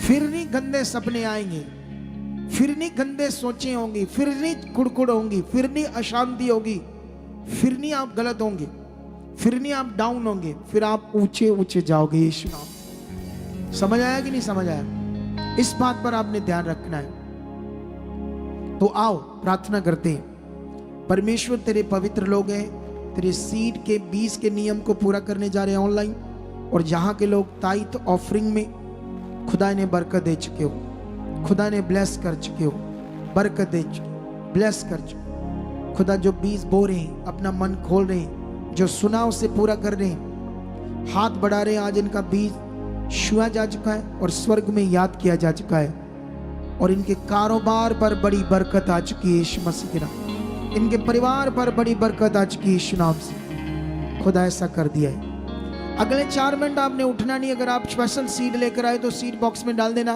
फिर नहीं गंदे सपने आएंगे, फिर नहीं गंदे सोचें होंगी, फिर नहीं कुड़कुड़ होंगी, फिर नहीं अशांति होगी, फिर नहीं आप गलत होंगे, फिर नहीं आप डाउन होंगे, फिर आप ऊंचे ऊंचे जाओगे। यीशु नाम। समझ आया कि नहीं समझ आया? इस बात पर आपने ध्यान रखना है। तो आओ प्रार्थना करते हैं। परमेश्वर तेरे पवित्र लोग हैं, तेरे सीड के 20 के नियम को पूरा करने जा रहे हैं ऑनलाइन। और जहां के लोग ताइथ ऑफरिंग में खुदा ने बरकत दे चुके हो, खुदा ने ब्लेस कर चुके हो, बरकत दे चुके, ब्लेस कर चुके। खुदा जो 20 बो रहे हैं, अपना मन खोल रहे हैं, जो सुना उसे पूरा कर रहे हैं, हाथ बढ़ा रहे हैं, आज इनका बीज छुआ जा चुका है और स्वर्ग में याद किया जा चुका है। और इनके कारोबार पर बड़ी बरकत आ चुकी है यीशु मसीह के नाम। इनके परिवार पर बड़ी बरकत आ चुकी है यीशु नाम से। खुदा ऐसा कर दिया है। अगले 4 मिनट आपने उठना नहीं। अगर आप स्पेशल सीड लेकर आए तो सीड बॉक्स में डाल देना।